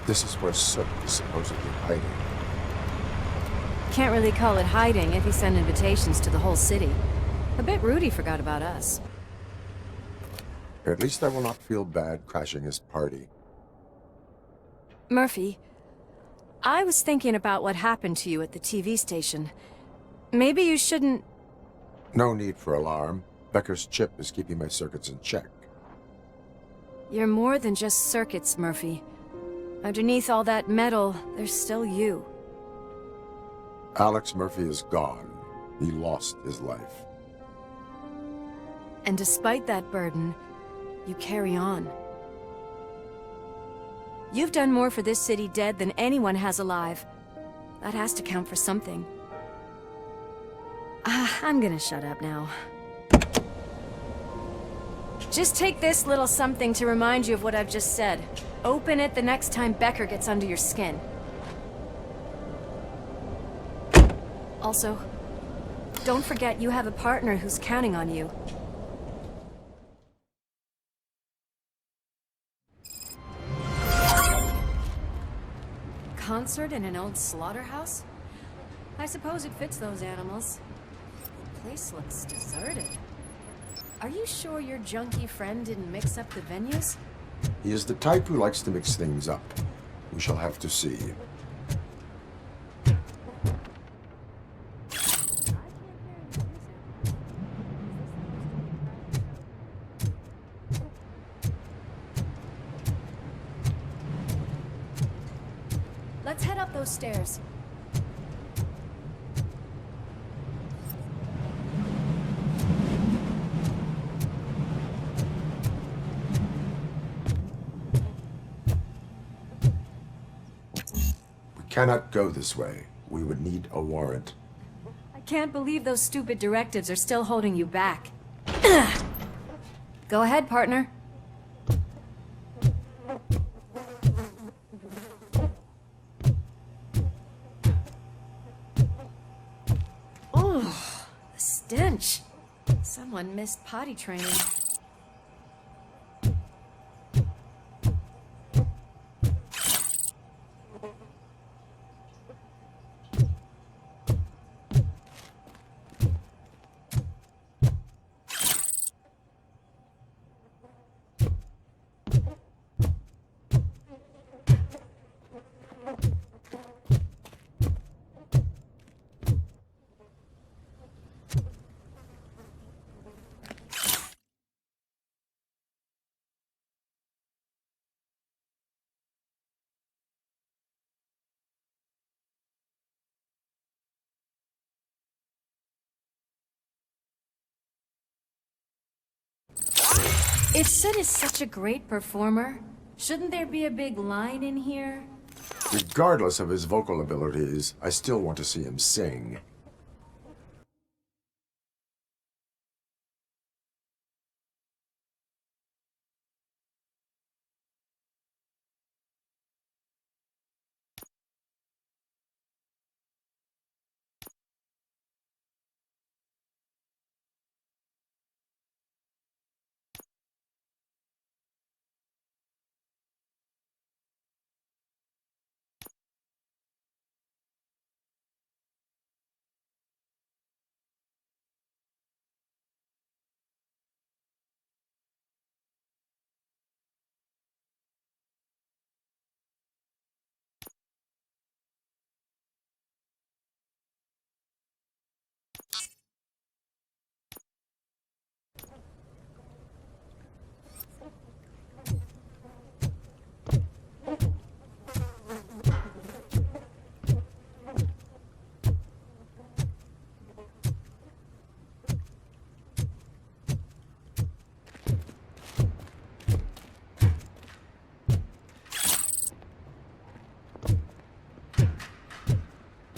This is where Soot is supposedly hiding. Can't really call it hiding if he sent invitations to the whole city. A bit rude he forgot about us. At least I will not feel bad crashing his party. Murphy, I was thinking about what happened to you at the TV station. Maybe you shouldn't... No need for alarm. Becker's chip is keeping my circuits in check. You're more than just circuits, Murphy. Underneath all that metal, there's still you. Alex Merfy is gone. He lost his life. And despite that burden, you carry on. You've done more for this city dead than anyone has alive. That has to count for something. I'm gonna shut up now. Just take this little something to remind you of what I've just said. Open it the next time Becker gets under your skin. Also, don't forget you have a partner who's counting on you. Concert in an old slaughterhouse? I suppose it fits those animals. The place looks deserted. Are you sure your junkie friend didn't mix up the venues? He is the type who likes to mix things up. We shall have to see. Let's head up those stairs. Cannot go this way. We would need a warrant. I can't believe those stupid directives are still holding you back. Go ahead, partner. Oh, the stench. Someone missed potty training. If Sid is such a great performer, shouldn't there be a big line in here? Regardless of his vocal abilities, I still want to see him sing.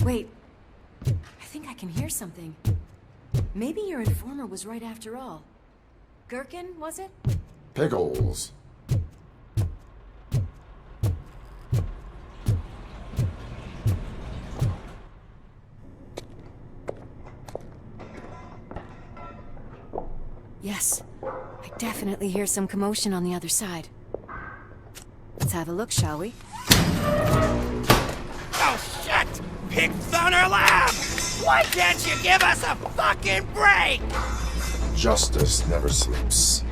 Wait, I think I can hear something. Maybe your informer was right after all. Gherkin, was it? Pickles. Yes, I definitely hear some commotion on the other side. Let's have a look, shall we? Oh shit! Pigs on our lap! Why can't you give us a fucking break? Justice never sleeps.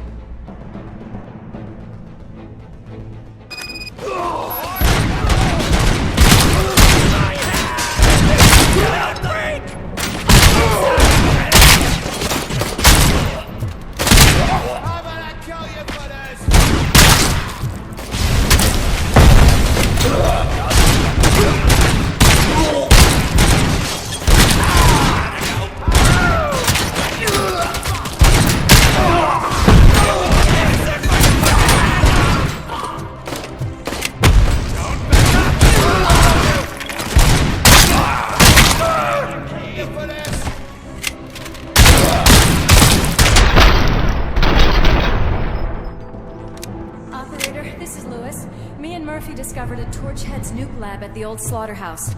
Discovered a Torchhead's nuke lab at the old slaughterhouse.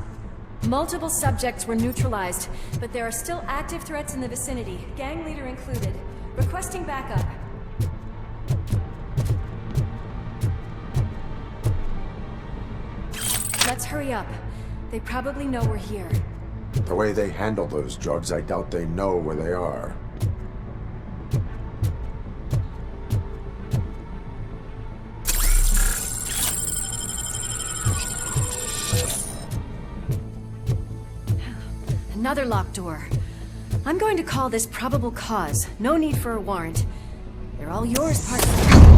Multiple subjects were neutralized, but there are still active threats in the vicinity, gang leader included. Requesting backup. Let's hurry up. They probably know we're here. The way they handle those drugs, I doubt they know where they are. Another locked door. I'm going to call this probable cause. No need for a warrant. They're all yours, partner.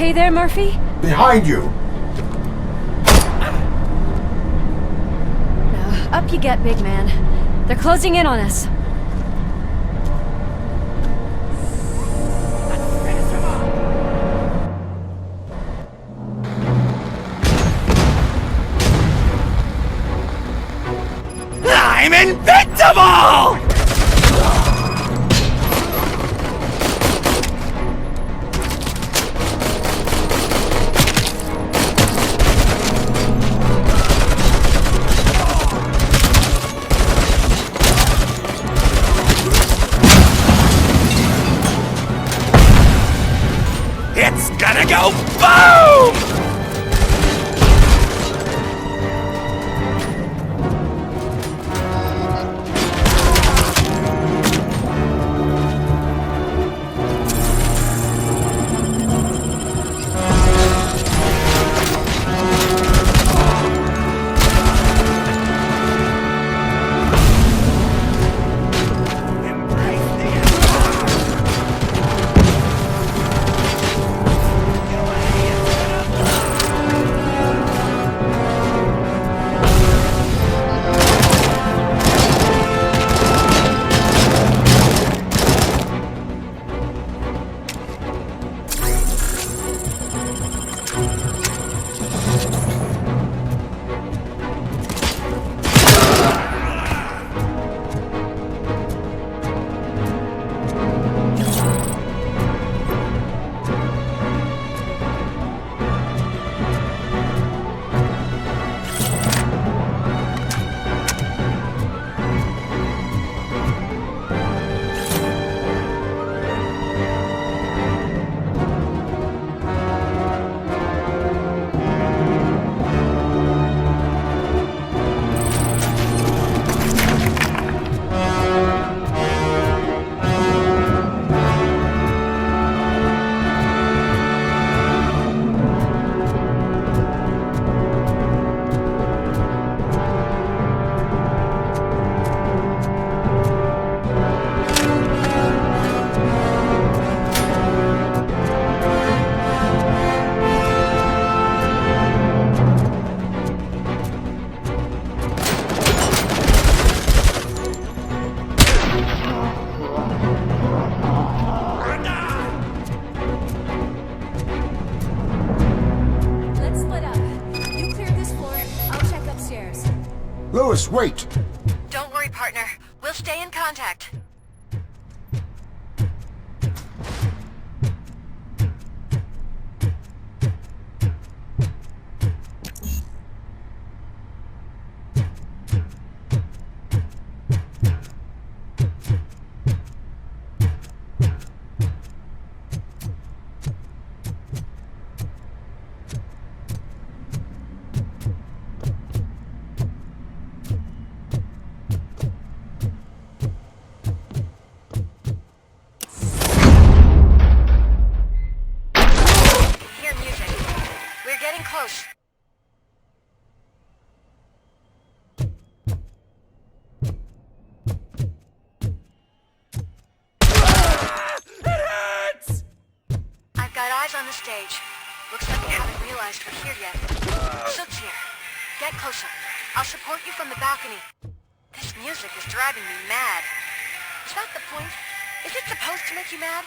you there, Murphy? Behind you! Up you get, big man. They're closing in on us. I'm invincible! It's gonna go boom! Lewis, wait! Don't worry, partner. We'll stay in contact. On the stage. Looks like you haven't realized we're here yet. Sook's here. Get closer. I'll support you from the balcony. This music is driving me mad. Is that the point? Is it supposed to make you mad?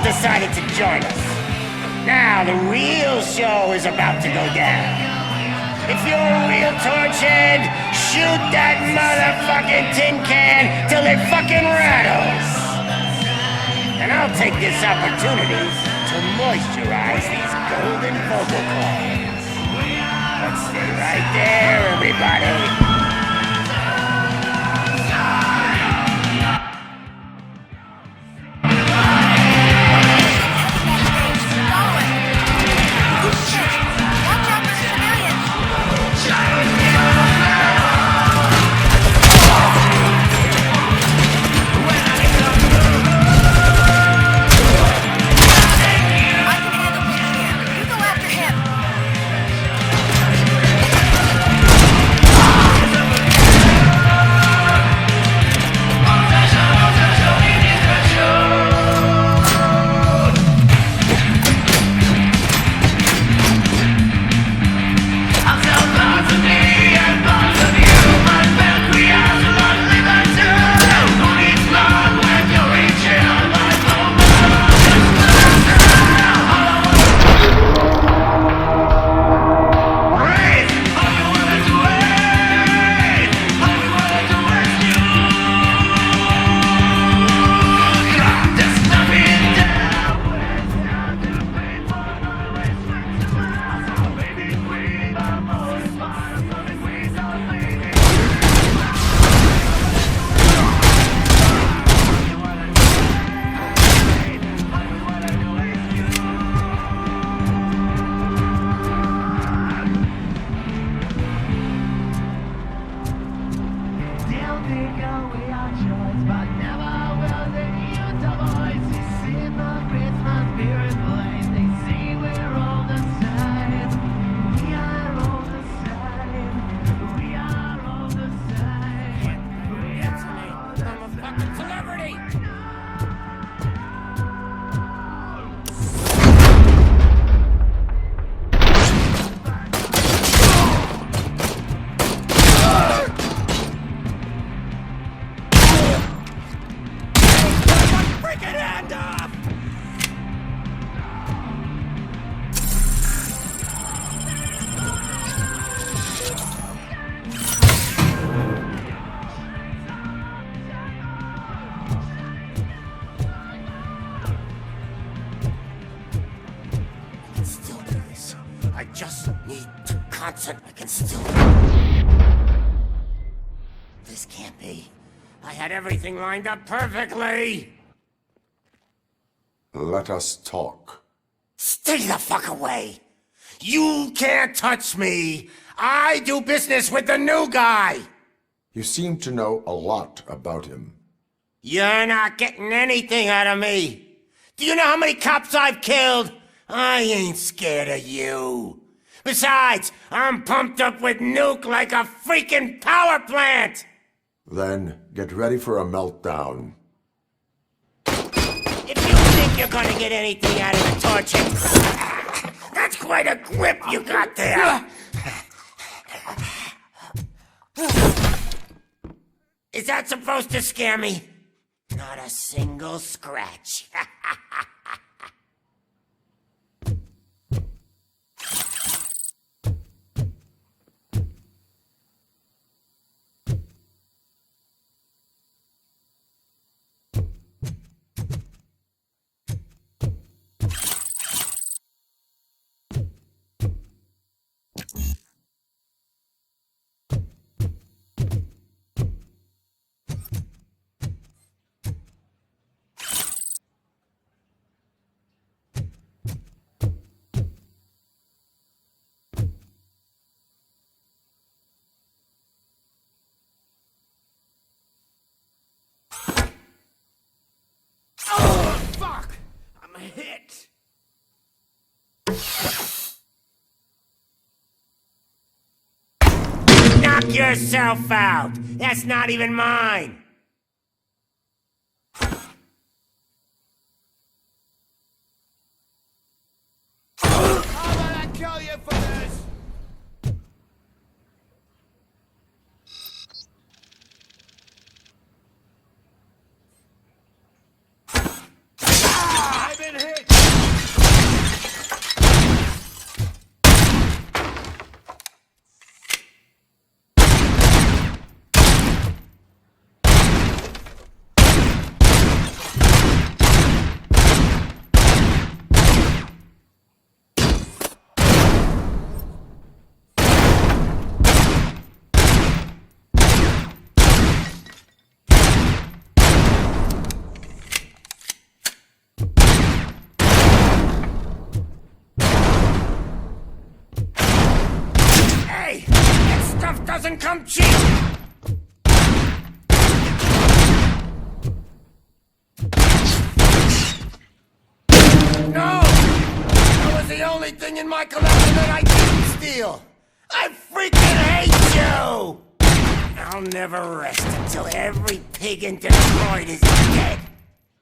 decided to join us. Now the real show is about to go down. If you're a real torchhead, shoot that motherfucking tin can till it fucking rattles. And I'll take this opportunity to moisturize these golden vocal cords. Let's stay right there, everybody. I can still... This can't be. I had everything lined up perfectly! Let us talk. Stay the fuck away! You can't touch me! I do business with the new guy! You seem to know a lot about him. You're not getting anything out of me! Do you know how many cops I've killed? I ain't scared of you. Besides, I'm pumped up with nuke like a freaking power plant! Then get ready for a meltdown. If you think you're gonna get anything out of the torture, that's quite a grip you got there! Is that supposed to scare me? Not a single scratch. Hit! Knock yourself out! That's not even mine! How about I kill you for this? I've been hit! doesn't come cheap! No! That was the only thing in my collection that I didn't steal! I freaking hate you! I'll never rest until every pig in Detroit is dead!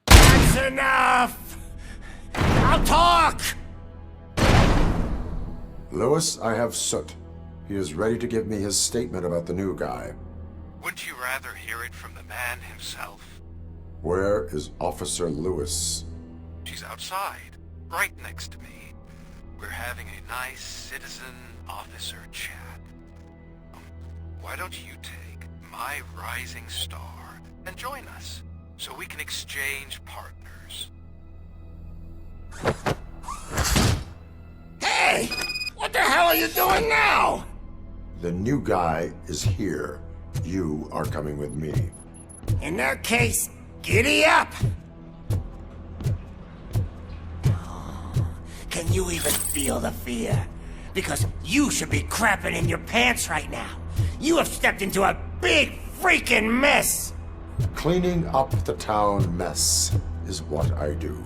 That's enough! I'll talk! Lewis, I have Soot. He is ready to give me his statement about the new guy. Wouldn't you rather hear it from the man himself? Where is Officer Lewis? She's outside, right next to me. We're having a nice citizen-officer chat. Why don't you take my rising star and join us, so we can exchange partners? Hey! What the hell are you doing now? The new guy is here. You are coming with me. In that case, giddy up! Can you even feel the fear? Because you should be crapping in your pants right now. You have stepped into a big freaking mess! Cleaning up the town mess is what I do.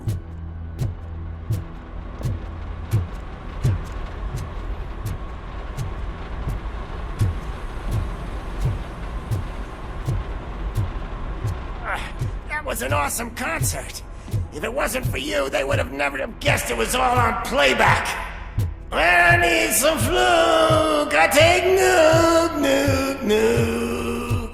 That was an awesome concert. If it wasn't for you, they would have never have guessed it was all on playback. When I need some fluke, I take nuke, nuke, nuke.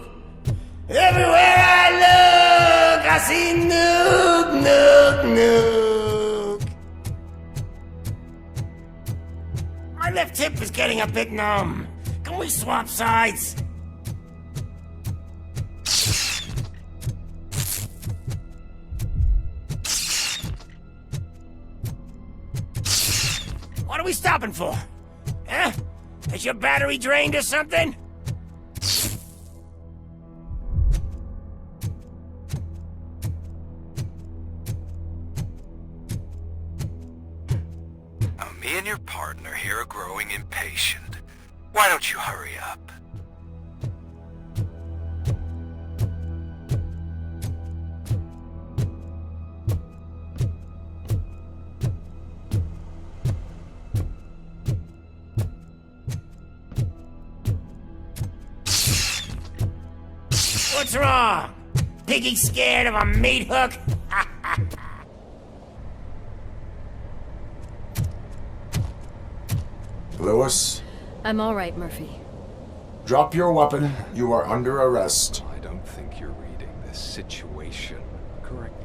Everywhere I look, I see nuke, nuke, nuke. My left hip is getting a bit numb. Can we swap sides? What are we stopping for? Huh? Is your battery drained or something? Now, me and your partner here are growing impatient. Why don't you hurry up? What's wrong? Piggy scared of a meat hook? Lewis, I'm all right, Murphy. drop your weapon. You are under arrest. I don't think you're reading this situation correctly.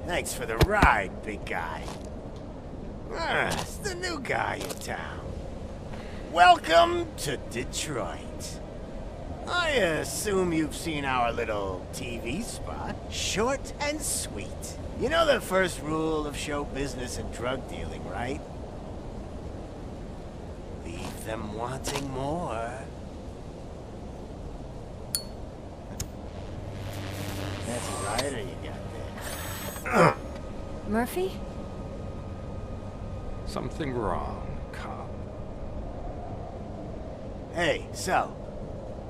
Thanks for the ride, big guy. It's the new guy in town. Welcome to Detroit. I assume you've seen our little TV spot. Short and sweet. You know the first rule of show business and drug dealing, right? Leave them wanting more. That's a rider you got there. Murphy? Something wrong, cop. Hey, so,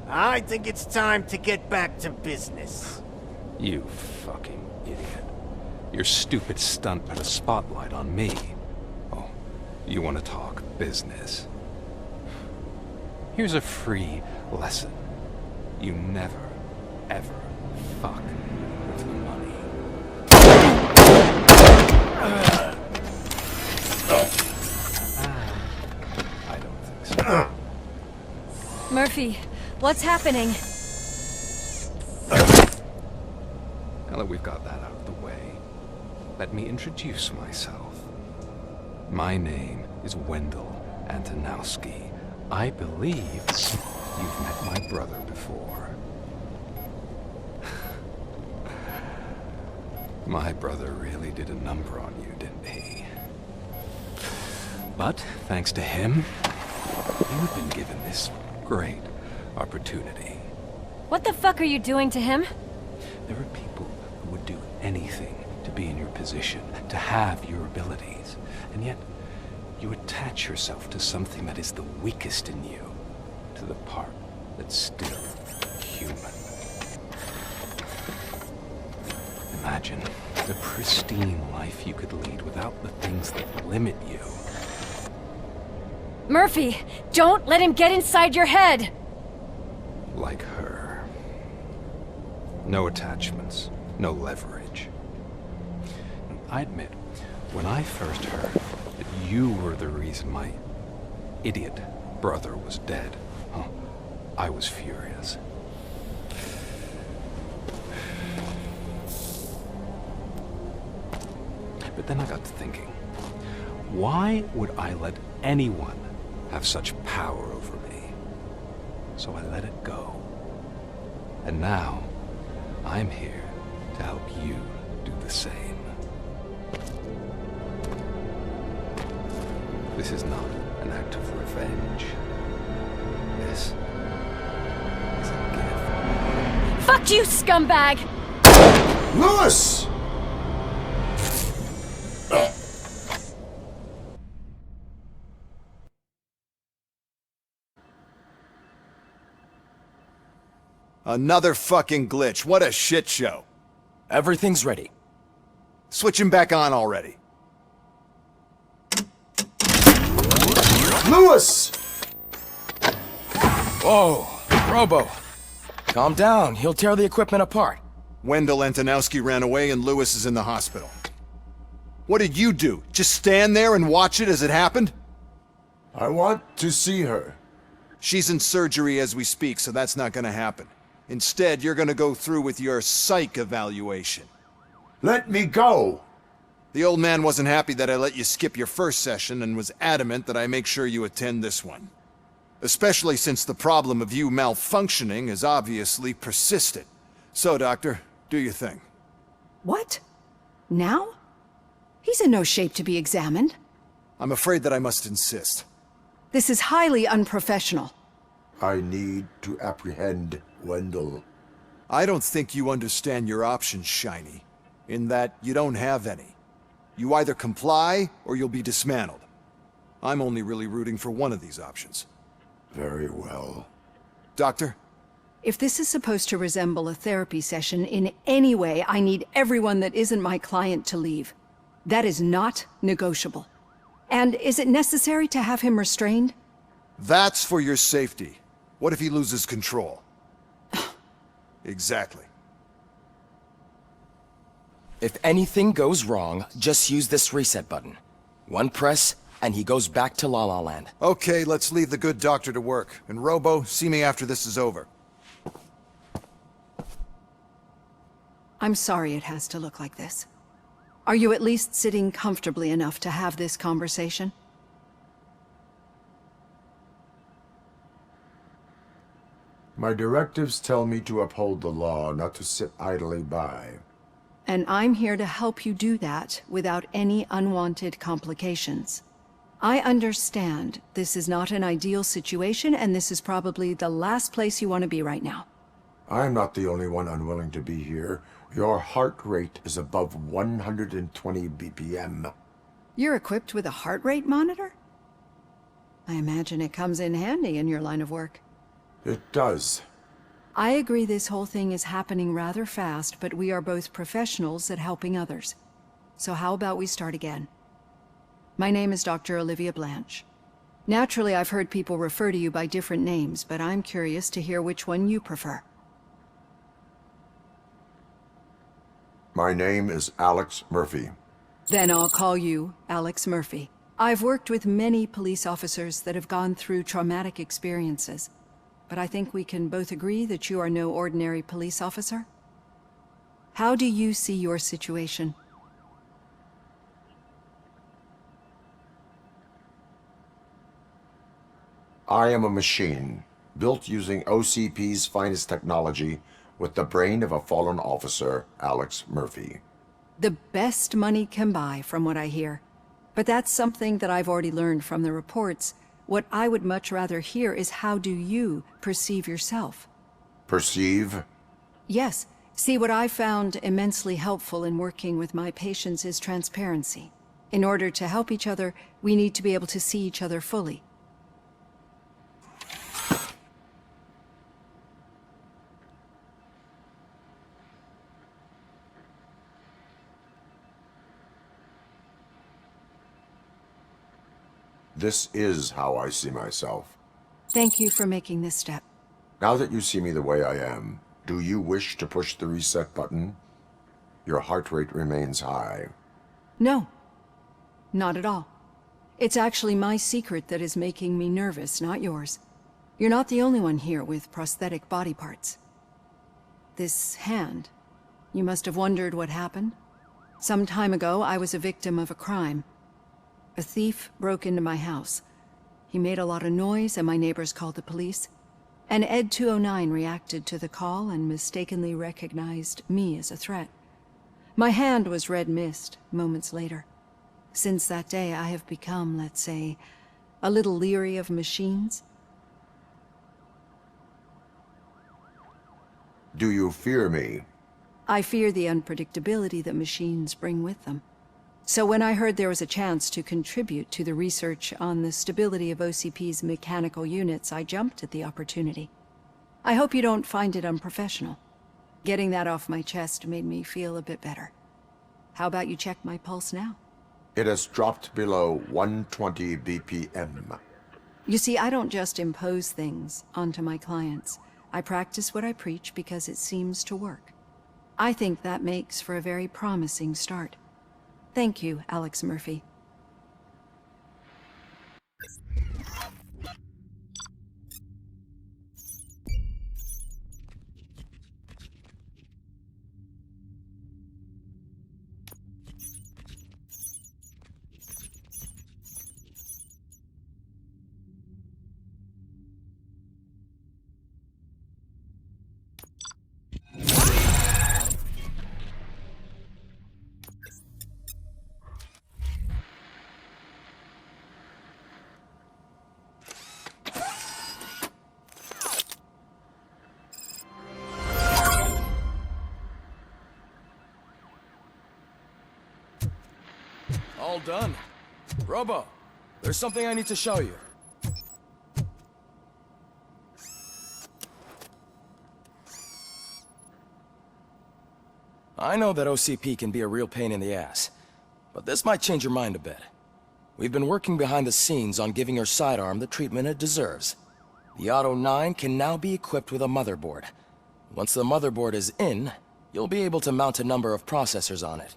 I think it's time to get back to business. You fucking idiot. Your stupid stunt put a spotlight on me. Oh, you want to talk business? Here's a free lesson. You never, ever fuck with the money. I don't think so. Murphy, what's happening? Now that we've got that out of the way, let me introduce myself. My name is Wendell Antonowski. I believe you've met my brother before. My brother really did a number on you, didn't he? But thanks to him, you've been given this great opportunity. What the fuck are you doing to him? There are people who would do anything to be in your position, to have your abilities. And yet, You attach yourself to something that is the weakest in you, to the part that's still human. Imagine the pristine life you could lead without the things that limit you. Murphy, don't let him get inside your head! Like her. No attachments, no leverage. I admit, when I first heard that you were the reason my idiot brother was dead, I was furious. But then I got to thinking, why would I let anyone have such power over me? So I let it go. And now, I'm here to help you do the same. This is not an act of revenge. This is a gift. Fuck you, scumbag! Lewis! Another fucking glitch. What a shit show. Everything's ready. Switch him back on already. Lewis! Whoa, Robo. Calm down, he'll tear the equipment apart. Wendell Antonowski ran away and Lewis is in the hospital. What did you do? Just stand there and watch it as it happened? I want to see her. She's in surgery as we speak, so that's not gonna happen. Instead, you're gonna go through with your psych evaluation. Let me go! The old man wasn't happy that I let you skip your first session and was adamant that I make sure you attend this one. Especially since the problem of you malfunctioning is obviously persistent. So, Doctor, do your thing. What? Now? He's in no shape to be examined. I'm afraid that I must insist. This is highly unprofessional. I need to apprehend Wendell. I don't think you understand your options, Shiny. In that you don't have any. You either comply, or you'll be dismantled. I'm only really rooting for one of these options. Very well. Doctor? If this is supposed to resemble a therapy session in any way, I need everyone that isn't my client to leave. That is not negotiable. And is it necessary to have him restrained? That's for your safety. What if he loses control? Exactly. If anything goes wrong, just use this reset button. One press, and he goes back to La La Land. Okay, let's leave the good doctor to work. And Robo, see me after this is over. I'm sorry it has to look like this. Are you at least sitting comfortably enough to have this conversation? My directives tell me to uphold the law, not to sit idly by. And I'm here to help you do that without any unwanted complications. I understand this is not an ideal situation, and this is probably the last place you want to be right now. I'm not the only one unwilling to be here. Your heart rate is above 120 BPM. You're equipped with a heart rate monitor? I imagine it comes in handy in your line of work. It does. I agree this whole thing is happening rather fast, but we are both professionals at helping others. So how about we start again? My name is Dr. Olivia Blanche. Naturally, I've heard people refer to you by different names, but I'm curious to hear which one you prefer. My name is Alex Merfy. Then I'll call you Alex Merfy. I've worked with many police officers that have gone through traumatic experiences, but I think we can both agree that you are no ordinary police officer. How do you see your situation? I am a machine, built using OCP's finest technology, with the brain of a fallen officer, Alex Merfy. The best money can buy, from what I hear. But that's something that I've already learned from the reports. What I would much rather hear is how do you perceive yourself? Perceive? Yes. See, what I found immensely helpful in working with my patients is transparency. In order to help each other, we need to be able to see each other fully. This is how I see myself. Thank you for making this step. Now that you see me the way I am, do you wish to push the reset button? Your heart rate remains high. No, not at all. It's actually my secret that is making me nervous, not yours. You're not the only one here with prosthetic body parts. This hand, you must have wondered what happened. Some time ago, I was a victim of a crime. A thief broke into my house. He made a lot of noise and my neighbors called the police. And Ed 209 reacted to the call and mistakenly recognized me as a threat. My hand was red mist moments later. Since that day, I have become, let's say, a little leery of machines. Do you fear me? I fear the unpredictability that machines bring with them. So when I heard there was a chance to contribute to the research on the stability of OCP's mechanical units, I jumped at the opportunity. I hope you don't find it unprofessional. Getting that off my chest made me feel a bit better. How about you check my pulse now? It has dropped below 120 BPM. You see, I don't just impose things onto my clients. I practice what I preach because it seems to work. I think that makes for a very promising start. Thank you, Alex Merfy. All done. Robo, there's something I need to show you. I know that OCP can be a real pain in the ass, but this might change your mind a bit. We've been working behind the scenes on giving your sidearm the treatment it deserves. The Auto 9 can now be equipped with a motherboard. Once the motherboard is in, you'll be able to mount a number of processors on it.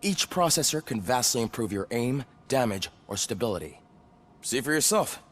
Each processor can vastly improve your aim, damage, or stability. See for yourself.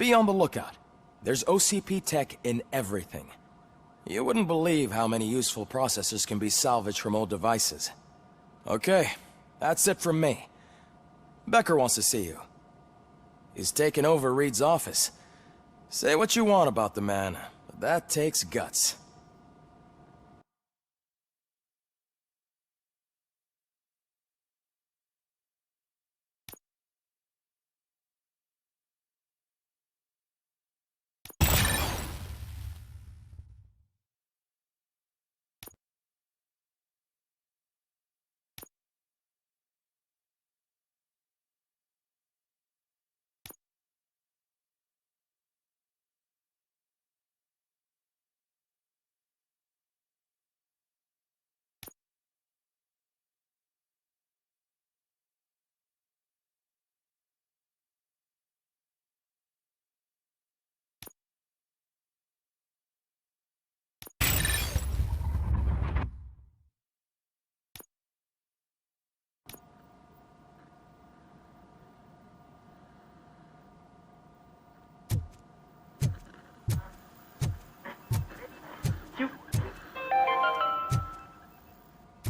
Be on the lookout. There's OCP tech in everything. You wouldn't believe how many useful processors can be salvaged from old devices. Okay, that's it from me. Becker wants to see you. He's taken over Reed's office. Say what you want about the man, but that takes guts.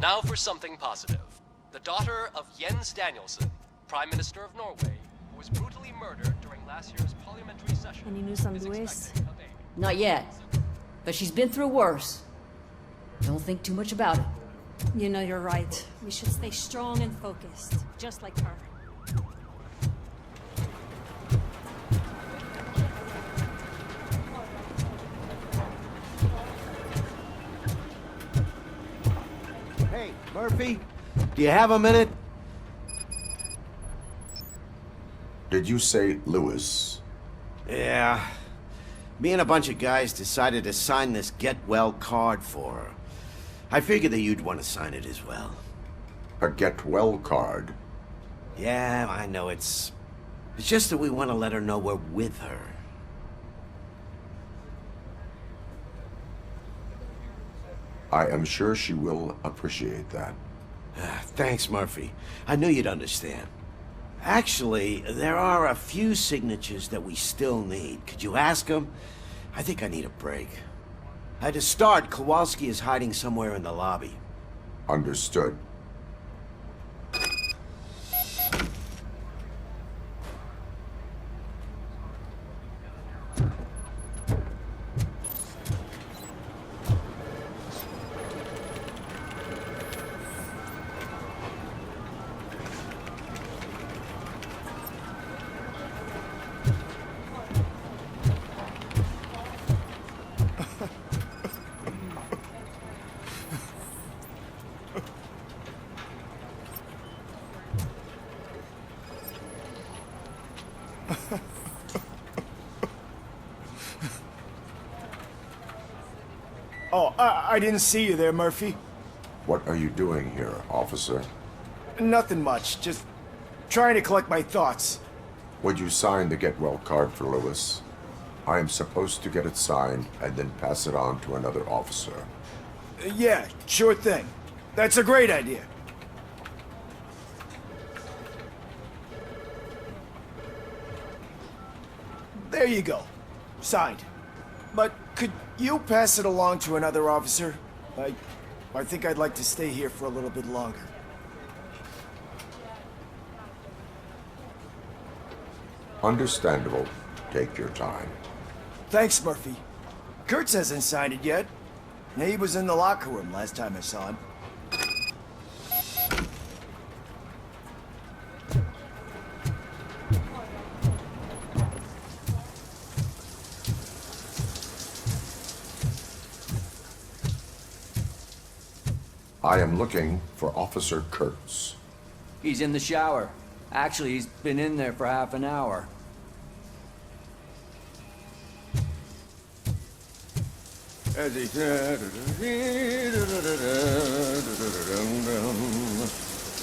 Now for something positive. The daughter of Jens Danielson, Prime Minister of Norway, who was brutally murdered during last year's parliamentary session. Any news on is Lewis? expecting a baby. Not yet. But she's been through worse. Don't think too much about it. You know you're right. We should stay strong and focused, just like her. Hey, Murphy, do you have a minute? Did you say Lewis? Yeah. Me and a bunch of guys decided to sign this get well card for her. I figured that you'd want to sign it as well. A get well card? Yeah, I know it's just that we want to let her know we're with her. I am sure she will appreciate that. Thanks, Murphy. I knew you'd understand. Actually, there are a few signatures that we still need. Could you ask them? I think I need a break. To start, Kowalski is hiding somewhere in the lobby. Understood. Oh, I didn't see you there, Murphy. What are you doing here, officer? Nothing much, just trying to collect my thoughts. Would you sign the get well card for Lewis? I am supposed to get it signed and then pass it on to another officer. Yeah, sure thing. That's a great idea. There you go. Signed. But could you pass it along to another officer? I think I'd like to stay here for a little bit longer. Understandable. Take your time. Thanks, Murphy. Kurtz hasn't signed it yet. He was in the locker room last time I saw him. I am looking for Officer Kurtz. He's in the shower. Actually, he's been in there for half an hour.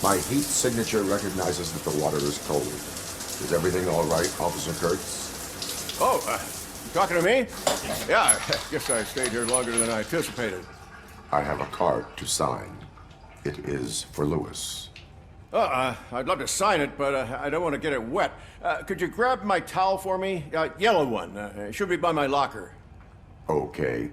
My heat signature recognizes that the water is cold. Is everything all right, Officer Kurtz? Oh, you talking to me? Yeah, I guess I stayed here longer than I anticipated. I have a card to sign. It is for Lewis. I'd love to sign it, but I don't want to get it wet. Could you grab my towel for me? Yellow one. It should be by my locker. Okay.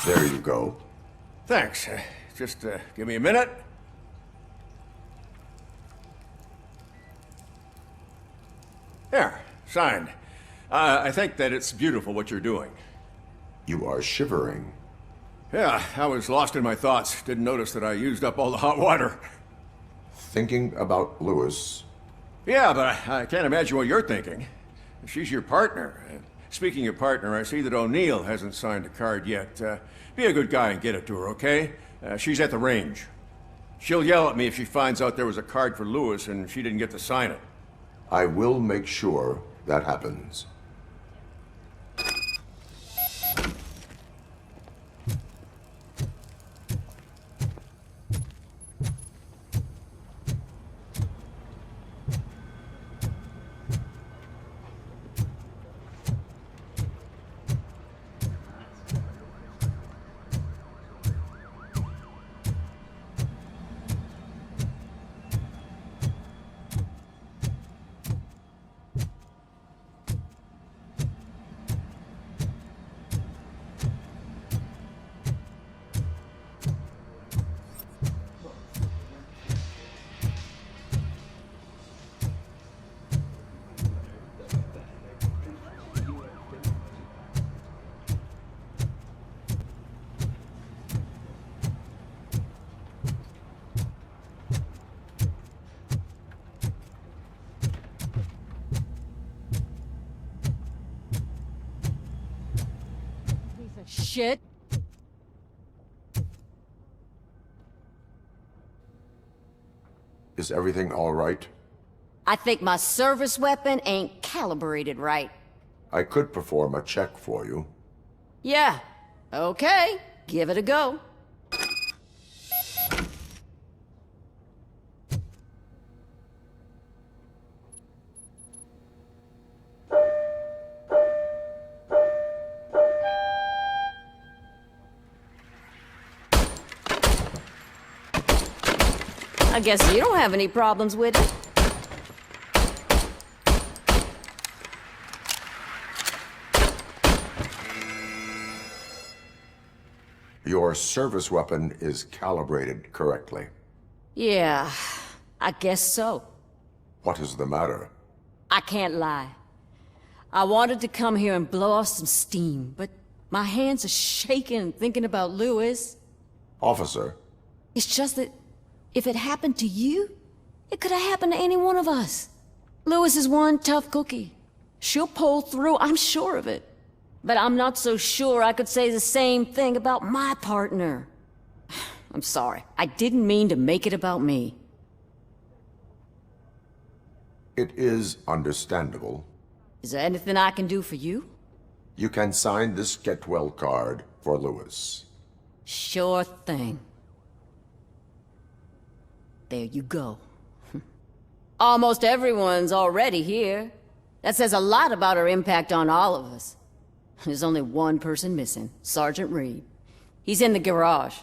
There you go. Thanks. Just give me a minute. There, signed. I think that it's beautiful what you're doing. You are shivering. Yeah, I was lost in my thoughts. Didn't notice that I used up all the hot water. Thinking about Lewis. Yeah, but I can't imagine what you're thinking. She's your partner. Speaking of partner, I see that O'Neill hasn't signed a card yet. Be a good guy and get it to her, okay? She's at the range. She'll yell at me if she finds out there was a card for Lewis and she didn't get to sign it. I will make sure that happens. Shit. Is everything all right? I think my service weapon ain't calibrated right. I could perform a check for you. Yeah. Okay. Give it a go. I guess you don't have any problems with it. Your service weapon is calibrated correctly. Yeah, I guess so. What is the matter? I can't lie. I wanted to come here and blow off some steam, but my hands are shaking thinking about Lewis. Officer. It's just that if it happened to you, it could have happened to any one of us. Lewis is one tough cookie. She'll pull through, I'm sure of it. But I'm not so sure I could say the same thing about my partner. I'm sorry. I didn't mean to make it about me. It is understandable. Is there anything I can do for you? You can sign this get well card for Lewis. Sure thing. There you go. Almost everyone's already here. That says a lot about her impact on all of us. There's only one person missing, Sergeant Reed. He's in the garage.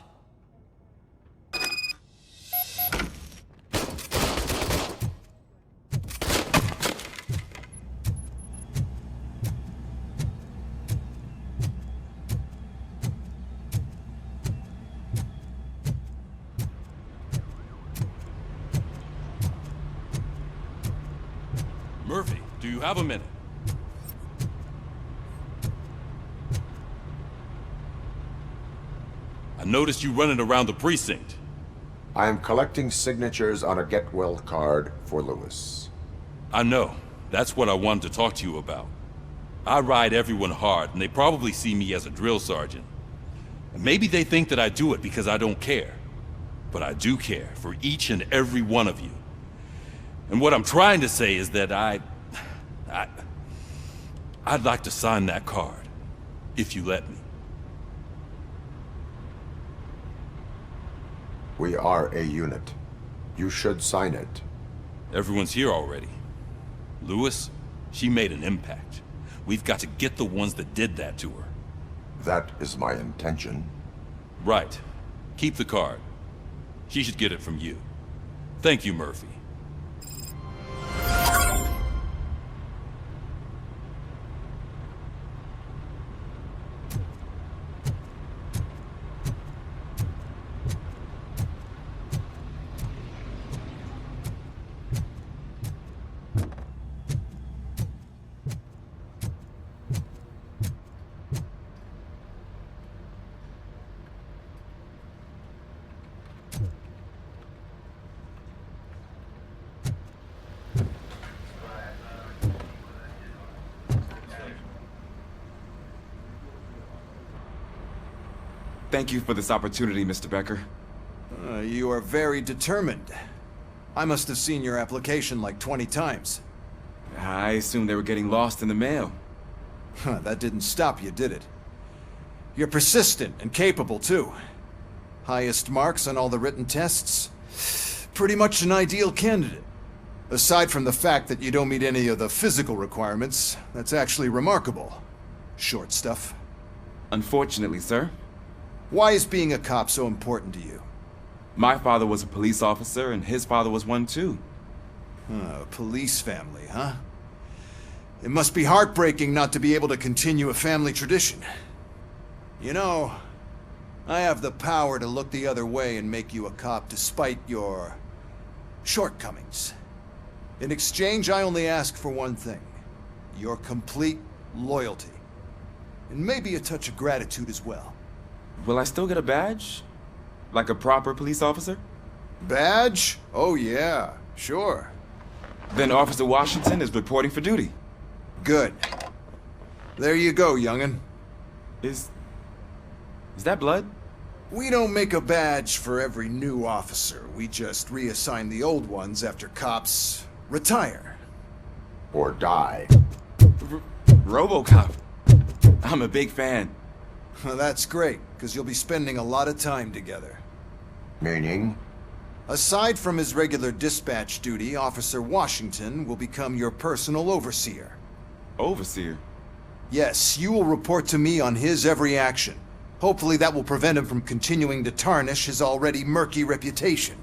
Murphy, do you have a minute? I noticed you running around the precinct. I am collecting signatures on a get-well card for Lewis. I know. That's what I wanted to talk to you about. I ride everyone hard, and they probably see me as a drill sergeant. And maybe they think that I do it because I don't care. But I do care for each and every one of you. And what I'm trying to say is that I'd like to sign that card, if you let me. We are a unit. You should sign it. Everyone's here already. Lewis, she made an impact. We've got to get the ones that did that to her. That is my intention. Right. Keep the card. She should get it from you. Thank you, Murphy. Thank you for this opportunity, Mr. Becker. You are very determined. I must have seen your application like 20 times. I assumed they were getting lost in the mail. That didn't stop you, did it? You're persistent and capable, too. Highest marks on all the written tests. Pretty much an ideal candidate. Aside from the fact that you don't meet any of the physical requirements, that's actually remarkable. Short stuff. Unfortunately, sir. Why is being a cop so important to you? My father was a police officer, and his father was one too. A police family, huh? It must be heartbreaking not to be able to continue a family tradition. You know, I have the power to look the other way and make you a cop despite your shortcomings. In exchange, I only ask for one thing. Your complete loyalty. And maybe a touch of gratitude as well. Will I still get a badge? Like a proper police officer? Badge? Oh yeah, sure. Then Officer Washington is reporting for duty. Good. There you go, young'un. Is that blood? We don't make a badge for every new officer. We just reassign the old ones after cops retire. Or die. Robocop. I'm a big fan. Well, that's great, because you'll be spending a lot of time together. Meaning? Aside from his regular dispatch duty, Officer Washington will become your personal overseer. Overseer? Yes, you will report to me on his every action. Hopefully that will prevent him from continuing to tarnish his already murky reputation.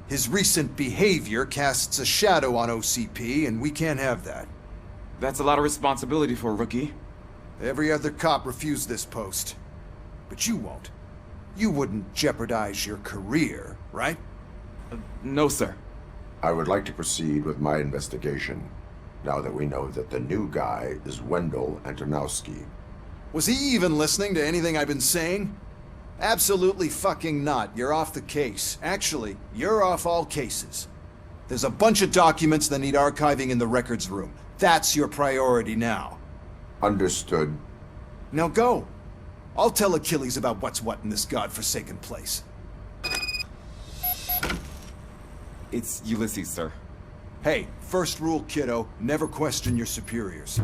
His recent behavior casts a shadow on OCP, and we can't have that. That's a lot of responsibility for a rookie. Every other cop refused this post. But you won't. You wouldn't jeopardize your career, right? No, sir. I would like to proceed with my investigation, now that we know that the new guy is Wendell Antonowski. Was he even listening to anything I've been saying? Absolutely fucking not. You're off the case. Actually, you're off all cases. There's a bunch of documents that need archiving in the records room. That's your priority now. Understood. Now go. I'll tell Achilles about what's what in this godforsaken place. It's Ulysses, sir. Hey, first rule, kiddo, never question your superiors.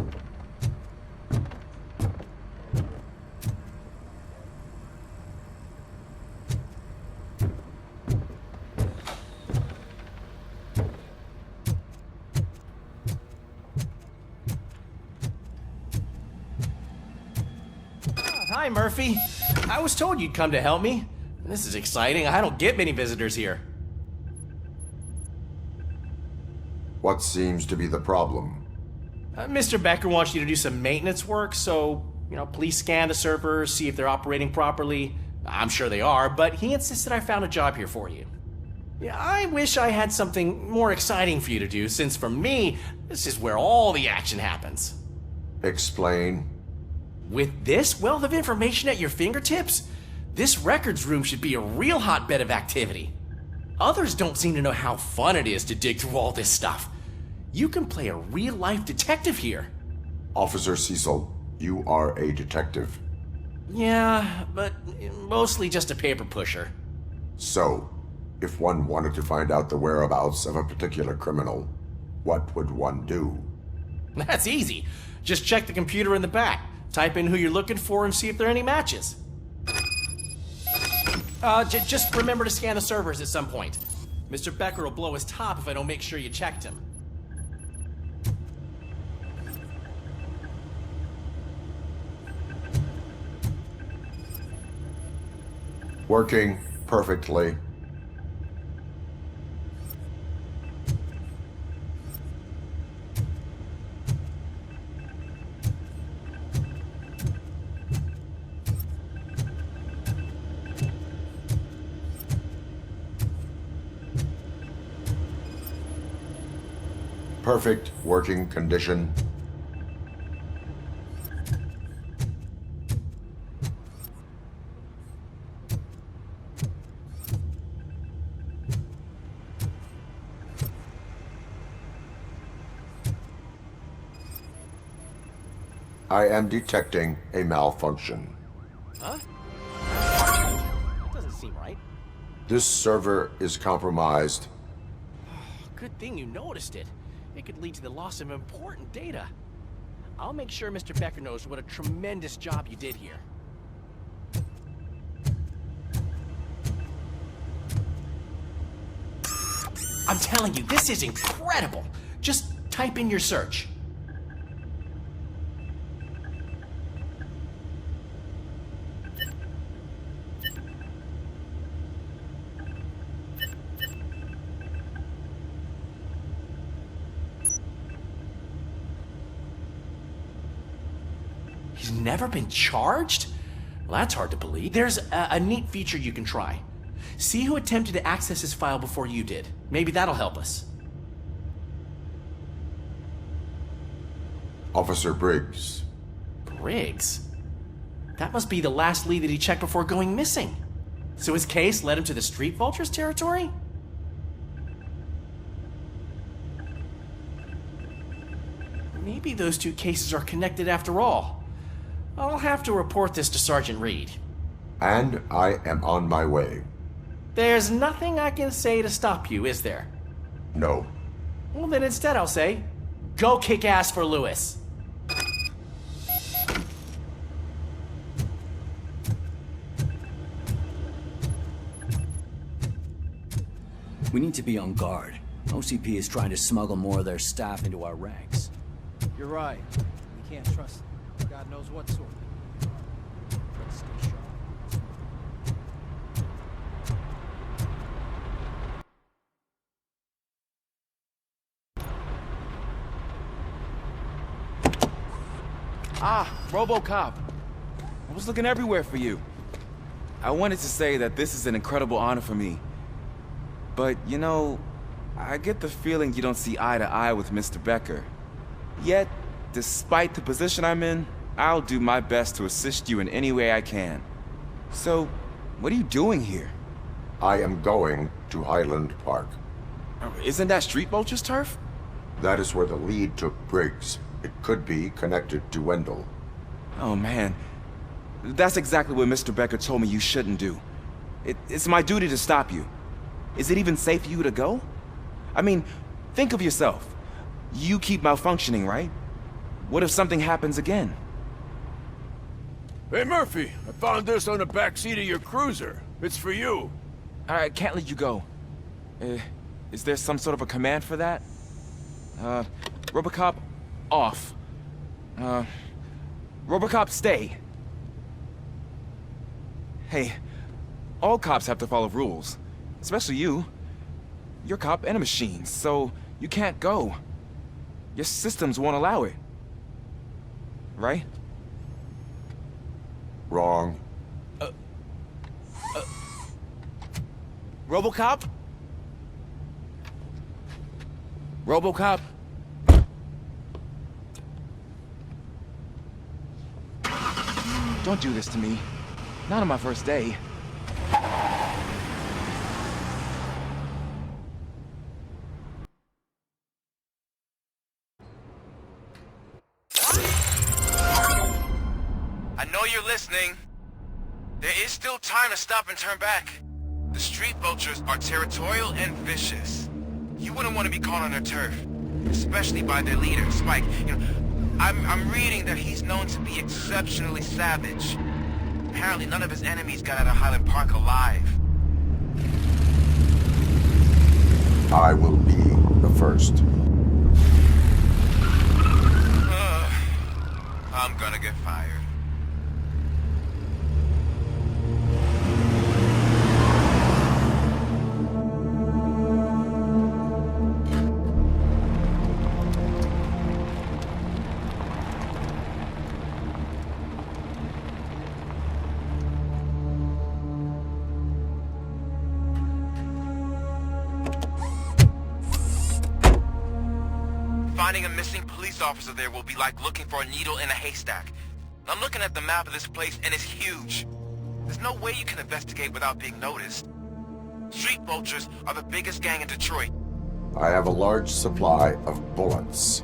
Hi, Murphy. I was told you'd come to help me. This is exciting. I don't get many visitors here. What seems to be the problem? Mr. Becker wants you to do some maintenance work, so, please scan the servers, see if they're operating properly. I'm sure they are, but he insisted I found a job here for you. Yeah, I wish I had something more exciting for you to do, since for me, this is where all the action happens. Explain. With this wealth of information at your fingertips, this records room should be a real hotbed of activity. Others don't seem to know how fun it is to dig through all this stuff. You can play a real-life detective here. Officer Cecil, you are a detective. Yeah, but mostly just a paper pusher. So, if one wanted to find out the whereabouts of a particular criminal, what would one do? That's easy. Just check the computer in the back. Type in who you're looking for and see if there are any matches. Just remember to scan the servers at some point. Mr. Becker will blow his top if I don't make sure you checked him. Working perfectly. Perfect working condition. I am detecting a malfunction. Huh? That doesn't seem right. This server is compromised. Good thing you noticed it. It could lead to the loss of important data. I'll make sure Mr. Becker knows what a tremendous job you did here. I'm telling you, this is incredible. Just type in your search. He's never been charged? Well, that's hard to believe. There's a neat feature you can try. See who attempted to access his file before you did. Maybe that'll help us. Officer Briggs. Briggs? That must be the last lead that he checked before going missing. So his case led him to the Street Vultures territory? Maybe those two cases are connected after all. I'll have to report this to Sergeant Reed. And I am on my way. There's nothing I can say to stop you, is there? No. Well, then instead I'll say, go kick ass for Lewis. We need to be on guard. OCP is trying to smuggle more of their staff into our ranks. You're right. We can't trust them. God knows what sort. Let's stay sharp. Ah, Robocop. I was looking everywhere for you. I wanted to say that this is an incredible honor for me. But, you know, I get the feeling you don't see eye to eye with Mr. Becker. Yet, despite the position I'm in, I'll do my best to assist you in any way I can. So, what are you doing here? I am going to Highland Park. Isn't that Street Vulture's turf? That is where the lead took Briggs. It could be connected to Wendell. Oh man, that's exactly what Mr. Becker told me you shouldn't do. It's my duty to stop you. Is it even safe for you to go? I mean, think of yourself. You keep malfunctioning, right? What if something happens again? Hey Murphy, I found this on the back seat of your cruiser. It's for you. I can't let you go. Is there some sort of a command for that? Robocop, off. Robocop, stay. Hey, all cops have to follow rules. Especially you. You're a cop and a machine, so you can't go. Your systems won't allow it. Right? Wrong. Robocop? Robocop? Don't do this to me. Not on my first day. know you're listening. There is still time to stop and turn back. The street vultures are territorial and vicious. You wouldn't want to be caught on their turf, especially by their leader, Spike. You know, I'm reading that he's known to be exceptionally savage. Apparently none of his enemies got out of Highland Park alive. I will be the first. I'm gonna get fired. Finding a missing police officer there will be like looking for a needle in a haystack. I'm looking at the map of this place and it's huge. There's no way you can investigate without being noticed. Street vultures are the biggest gang in Detroit. I have a large supply of bullets.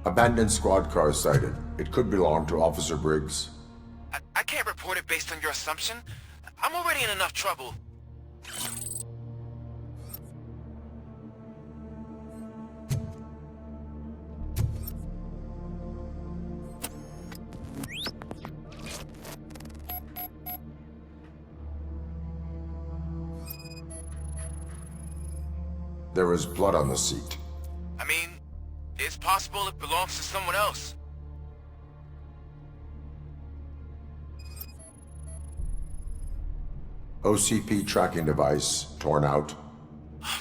Abandoned squad car sighted. It could belong to Officer Briggs. I can't report it based on your assumption. I'm already in enough trouble. There is blood on the seat. I mean, it's possible it belongs to someone else. OCP tracking device torn out.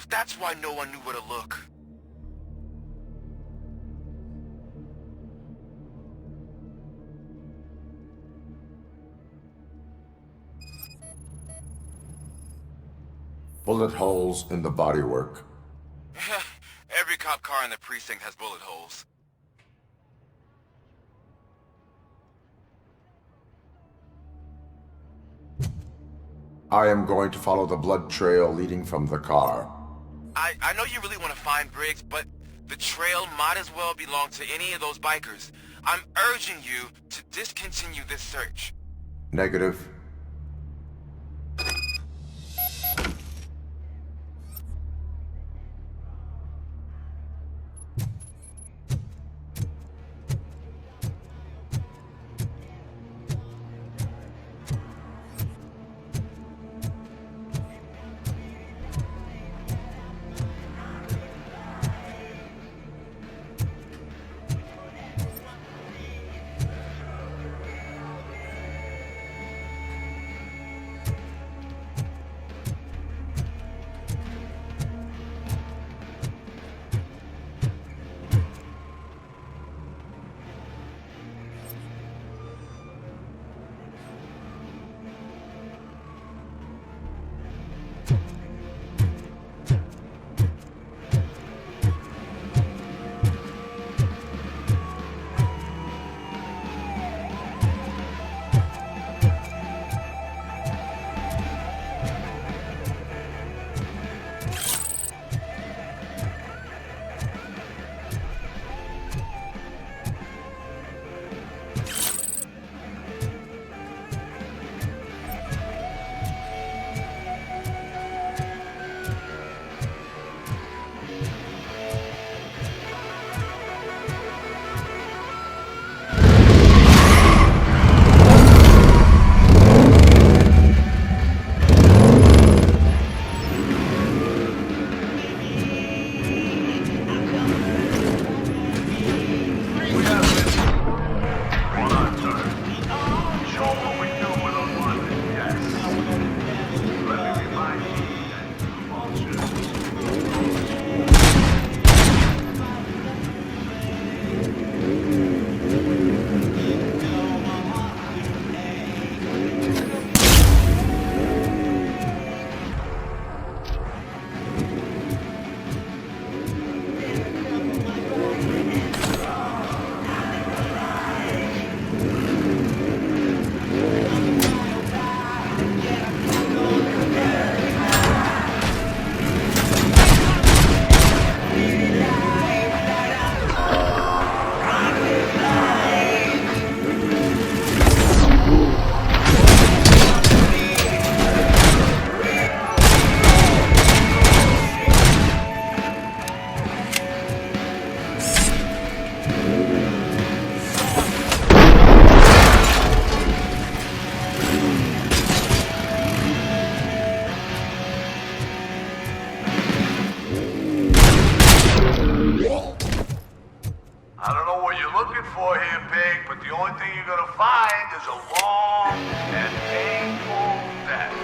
That's why no one knew where to look. Bullet holes in the bodywork. Every cop car in the precinct has bullet holes. I am going to follow the blood trail leading from the car. I know you really want to find Briggs, but the trail might as well belong to any of those bikers. I'm urging you to discontinue this search. Negative. only thing you're gonna find is a long and painful death.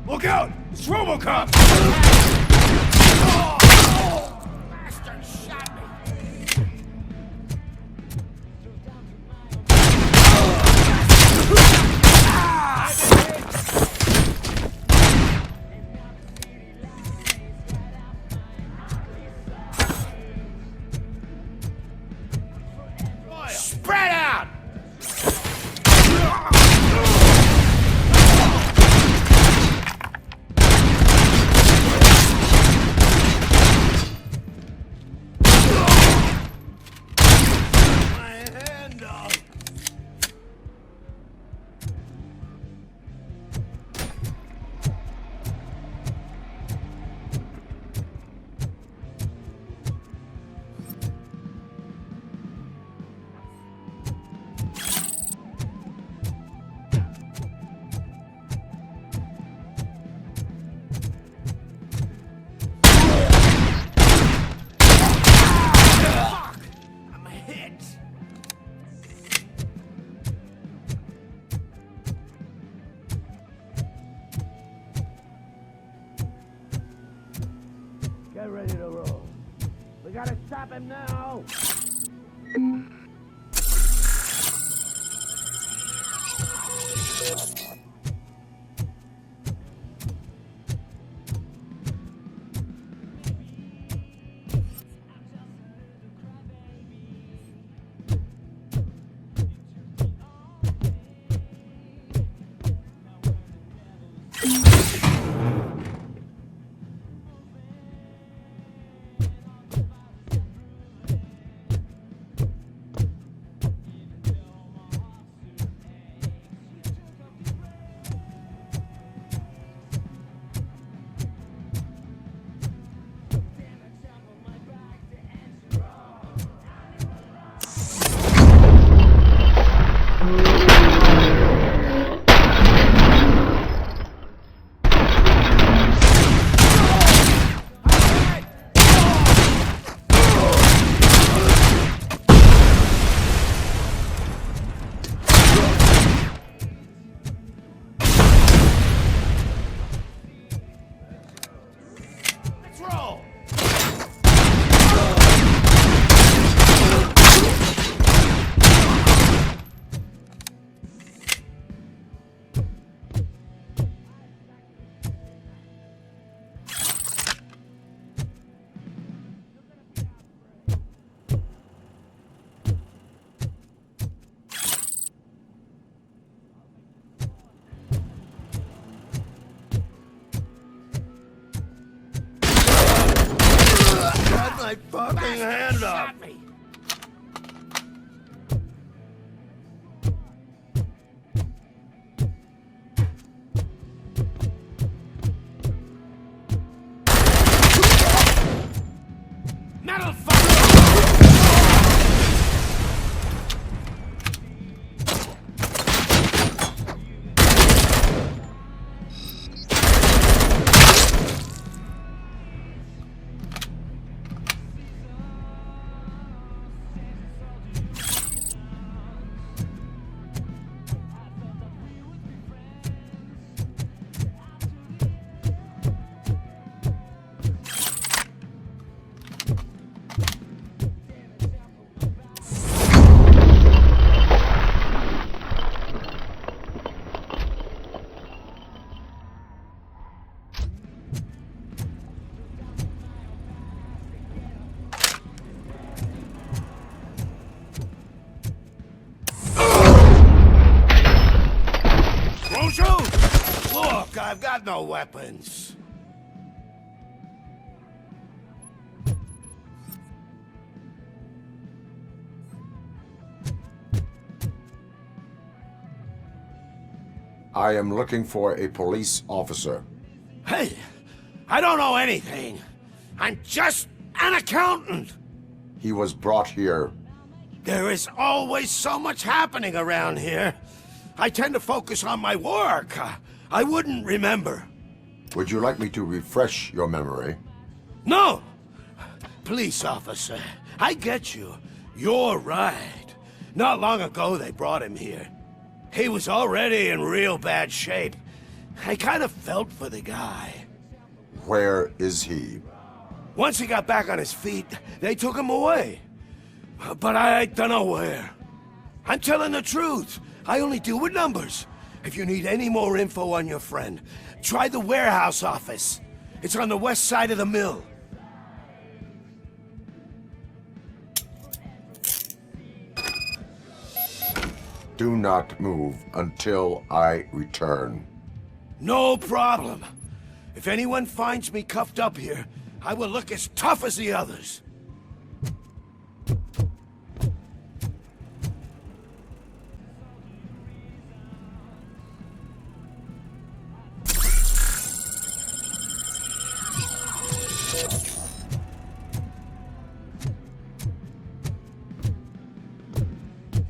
Look out! It's Robocop! Bastard shot me! Spread out! Get ready to roll. We gotta stop him now! Look, I've got no weapons. I am looking for a police officer. Hey, I don't know anything. I'm just an accountant. He was brought here. There is always so much happening around here. I tend to focus on my work. I wouldn't remember. Would you like me to refresh your memory? No! Police officer, I get you. You're right. Not long ago they brought him here. He was already in real bad shape. I kind of felt for the guy. Where is he? Once he got back on his feet, they took him away. But I don't know where. I'm telling the truth. I only deal with numbers. If you need any more info on your friend, try the warehouse office. It's on the west side of the mill. Do not move until I return. No problem. If anyone finds me cuffed up here, I will look as tough as the others.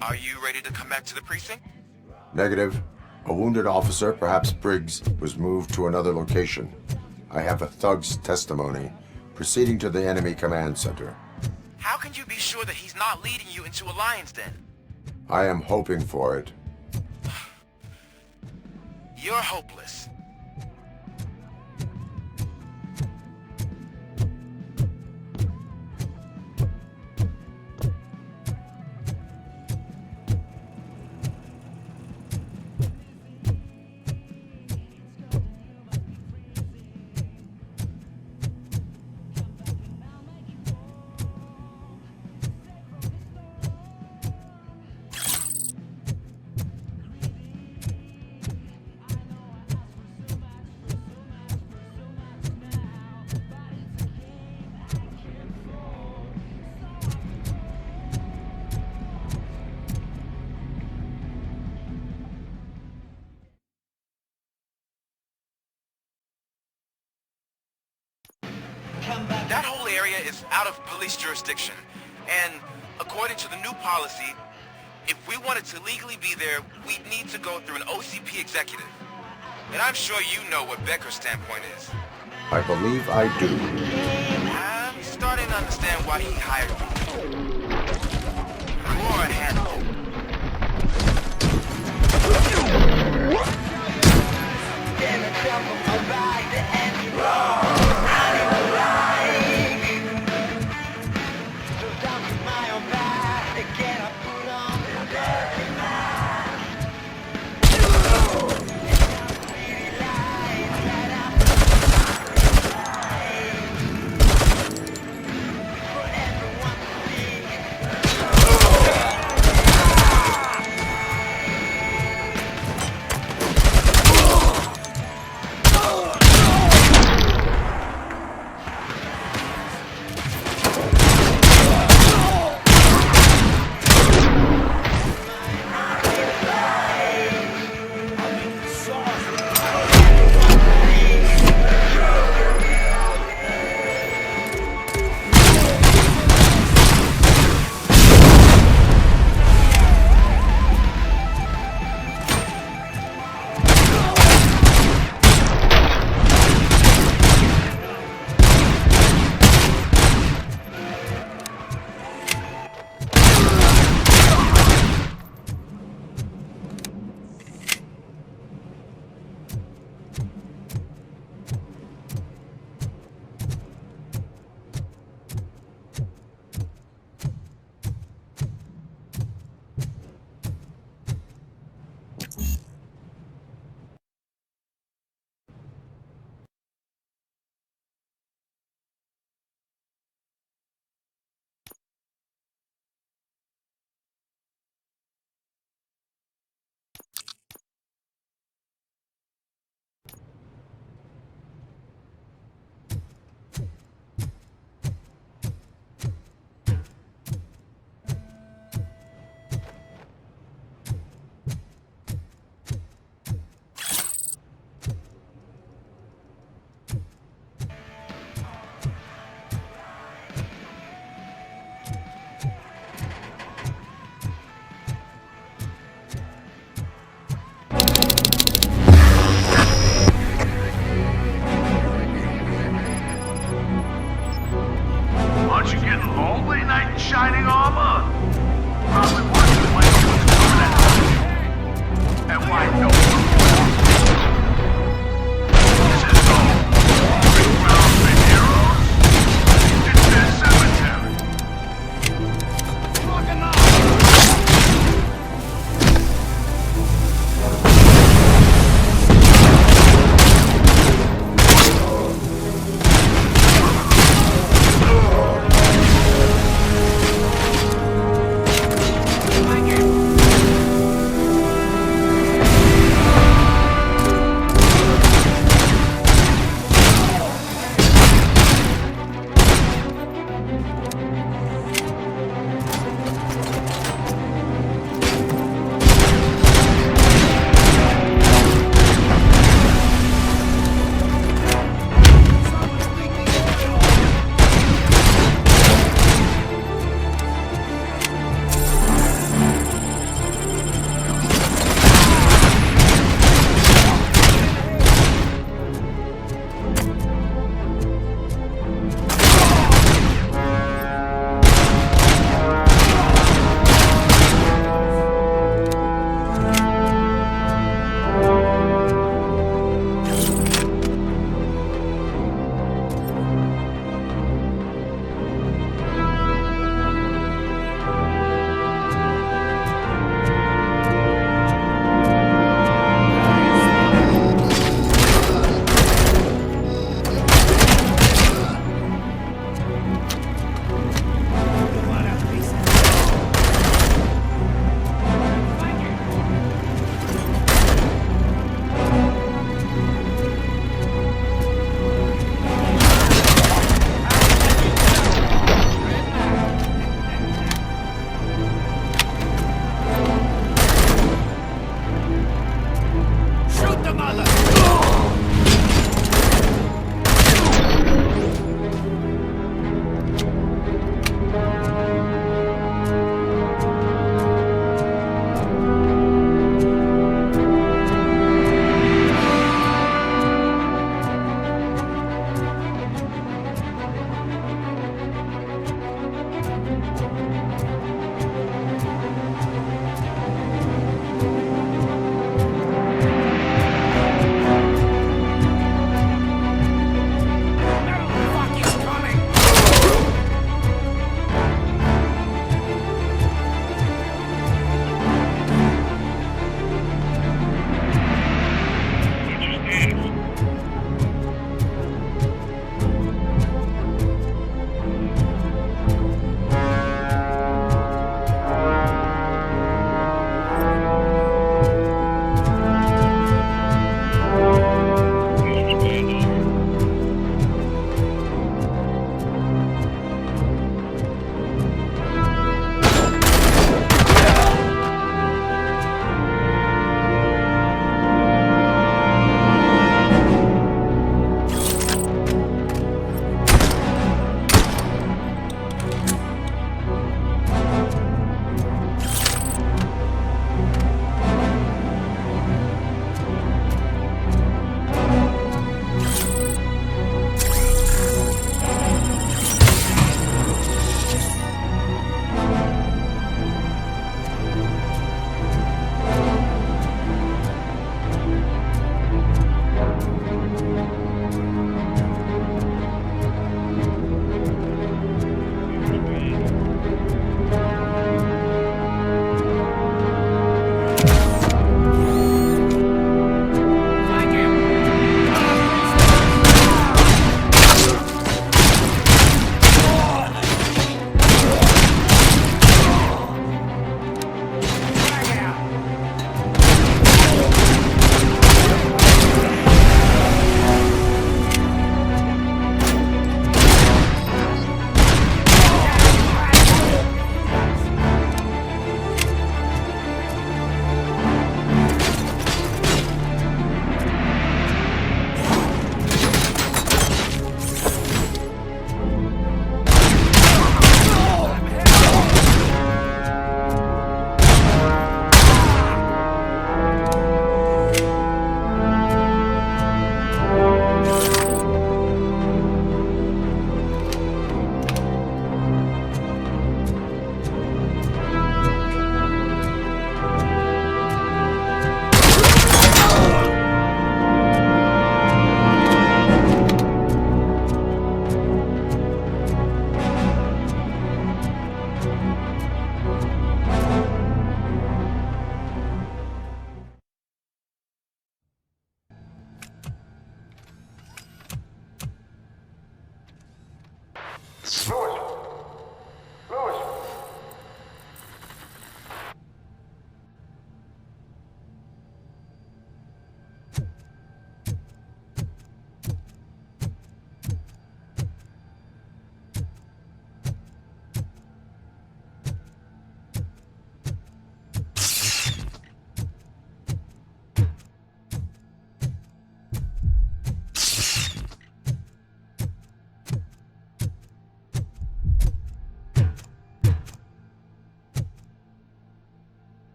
Are you ready to come back to the precinct? Negative. A wounded officer, perhaps Briggs, was moved to another location. I have a thug's testimony proceeding to the enemy command center. How can you be sure that he's not leading you into a lion's den? I am hoping for it. You're hopeless. That whole area is out of police jurisdiction, and according to the new policy, if we wanted to legally be there, we'd need to go through an OCP executive. And I'm sure you know what Becker's standpoint is. I believe I do. I'm starting to understand why he hired you. You're a handful.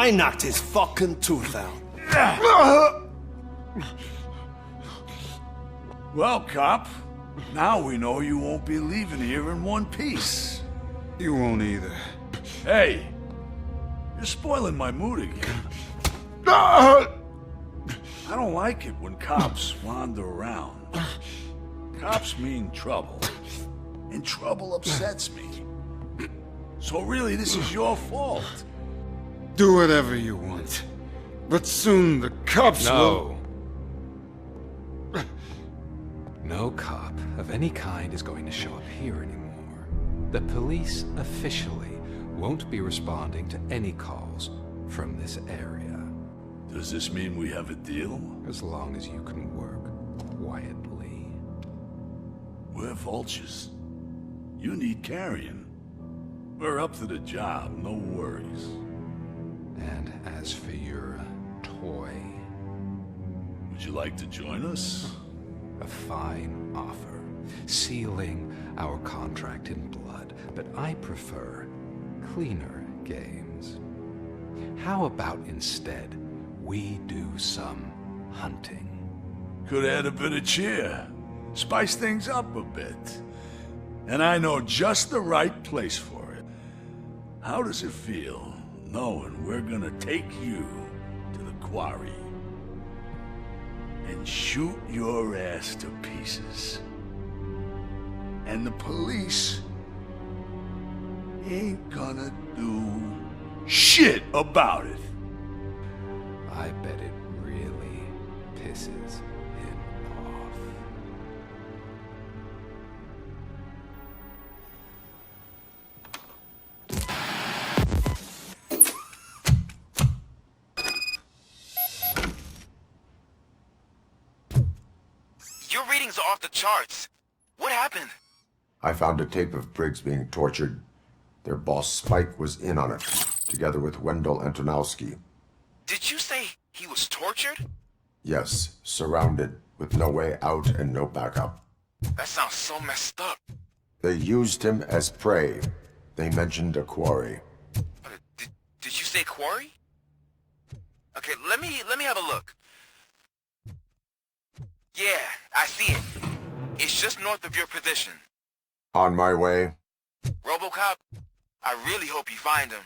I knocked his fucking tooth out. Well, cop, now we know you won't be leaving here in one piece. You won't either. Hey, you're spoiling my mood again. I don't like it when cops wander around. Cops mean trouble, and trouble upsets me. So really, this is your fault. Do whatever you want. But soon the cops will... No cop of any kind is going to show up here anymore. The police officially won't be responding to any calls from this area. Does this mean we have a deal? As long as you can work quietly. We're vultures. You need carrion. We're up to the job, no worries. And as for your toy... Would you like to join us? A fine offer, sealing our contract in blood, but I prefer cleaner games. How about instead we do some hunting? Could add a bit of cheer, spice things up a bit. And I know just the right place for it. How does it feel knowing we're gonna take you to the quarry and shoot your ass to pieces? And the police ain't gonna do shit about it. I bet it really pisses him off. Your readings are off the charts. What happened? I found a tape of Briggs being tortured. Their boss Spike was in on it, together with Wendell Antonowski. Did you say he was tortured? Yes, surrounded, with no way out and no backup. That sounds so messed up. They used him as prey. They mentioned a quarry. Did you say quarry? Okay, let me have a look. Yeah, I see it. It's just north of your position. On my way. Robocop, I really hope you find him.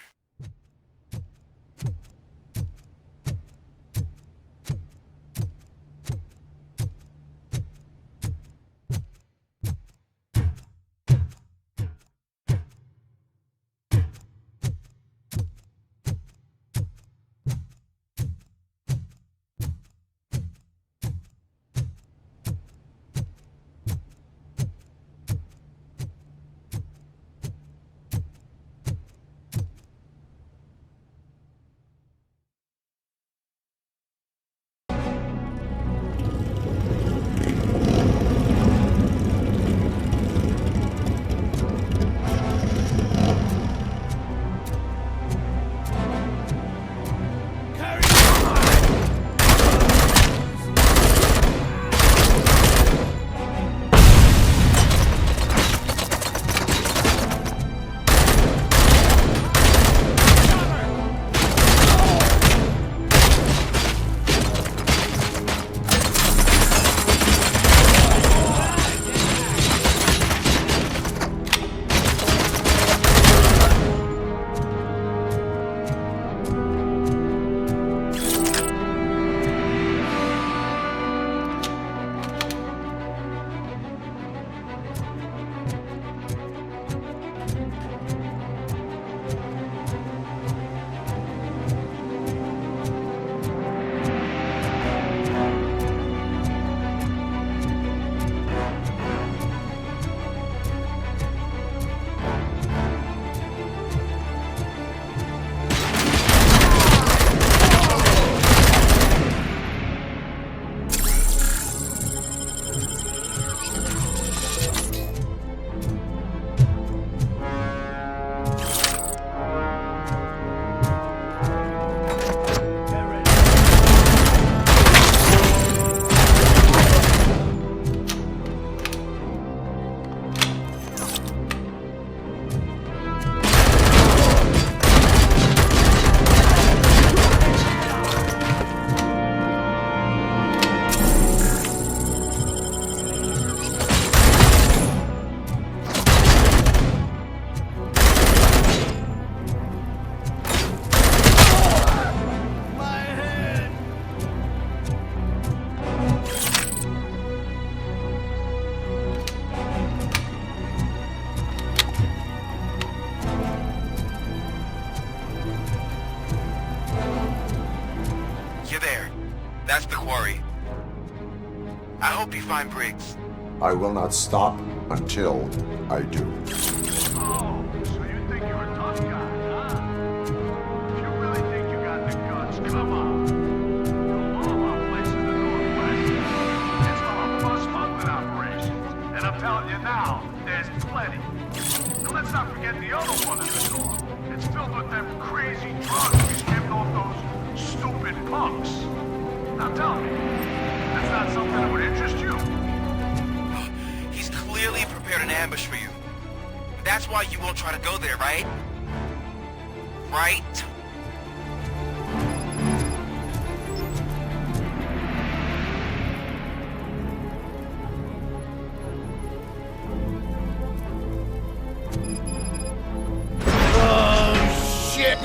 find Briggs? I will not stop until I do. Oh, so you think you're a tough guy, huh? If you really think you got the guts, come on. You'll all our places in the Northwest. It's called bus smuggling operations. And I'm telling you now, there's plenty. And let's not forget the other one in the North. It's filled with them crazy drugs we skipped off those stupid punks. Now tell me, that's not something that would interest you? He's clearly prepared an ambush for you. That's why you won't try to go there, right? Right? Oh, shit!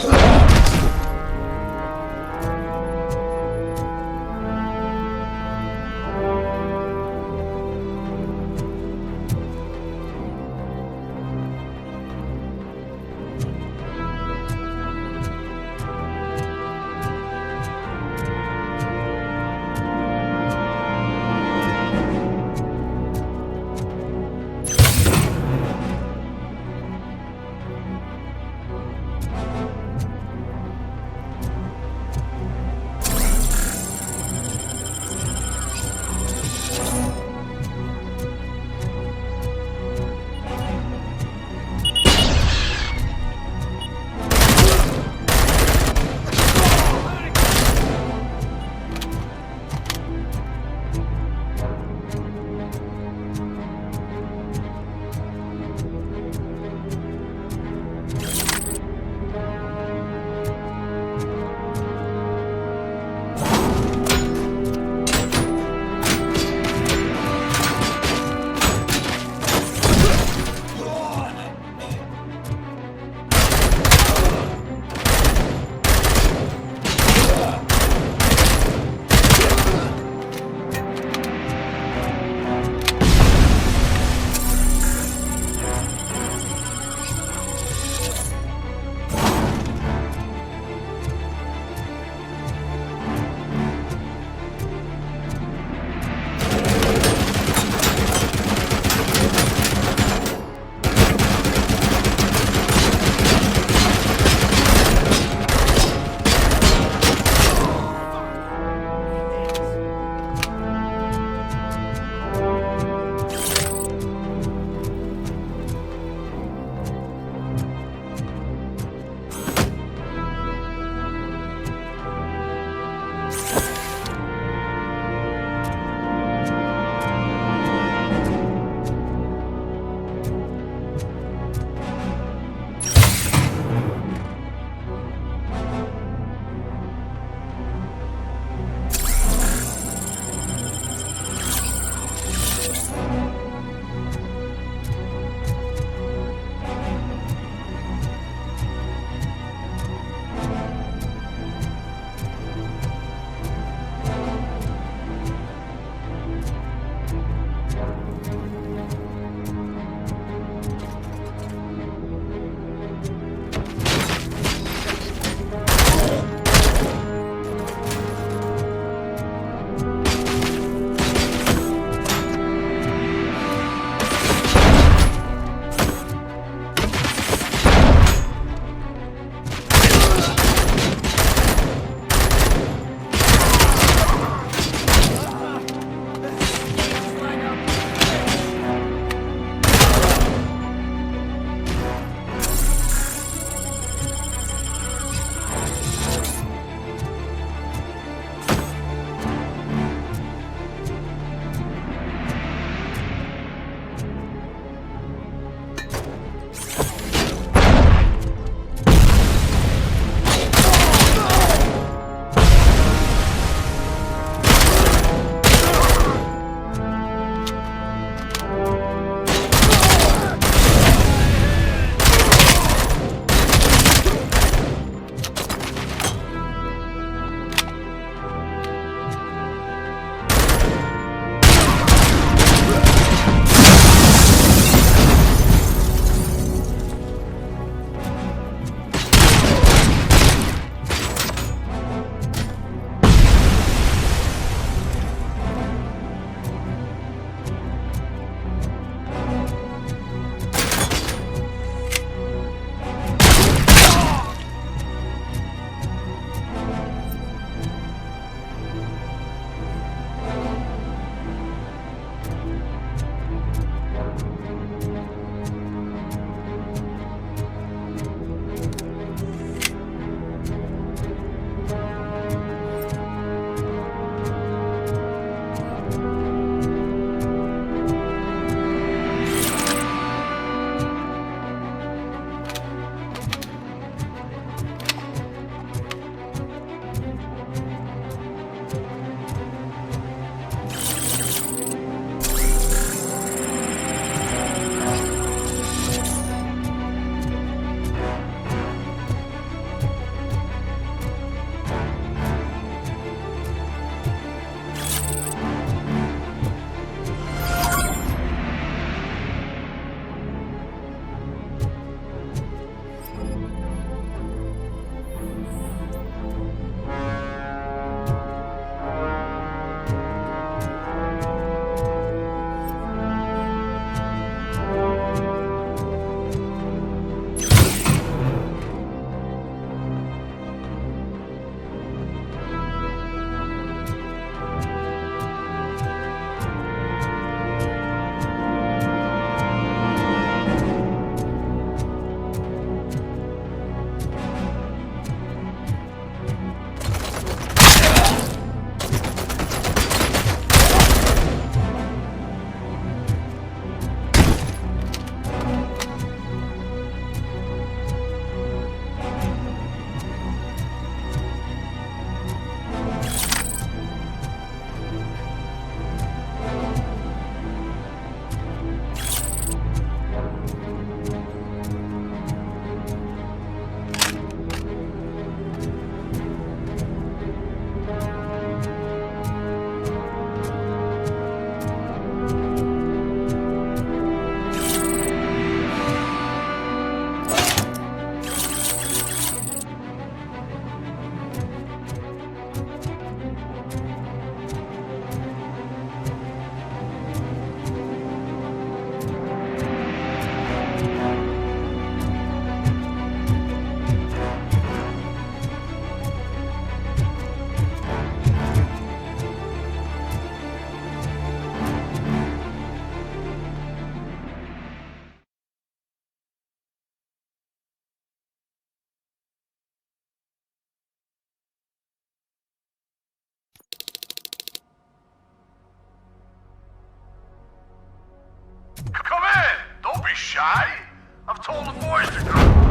be shy. I've told the boys to come.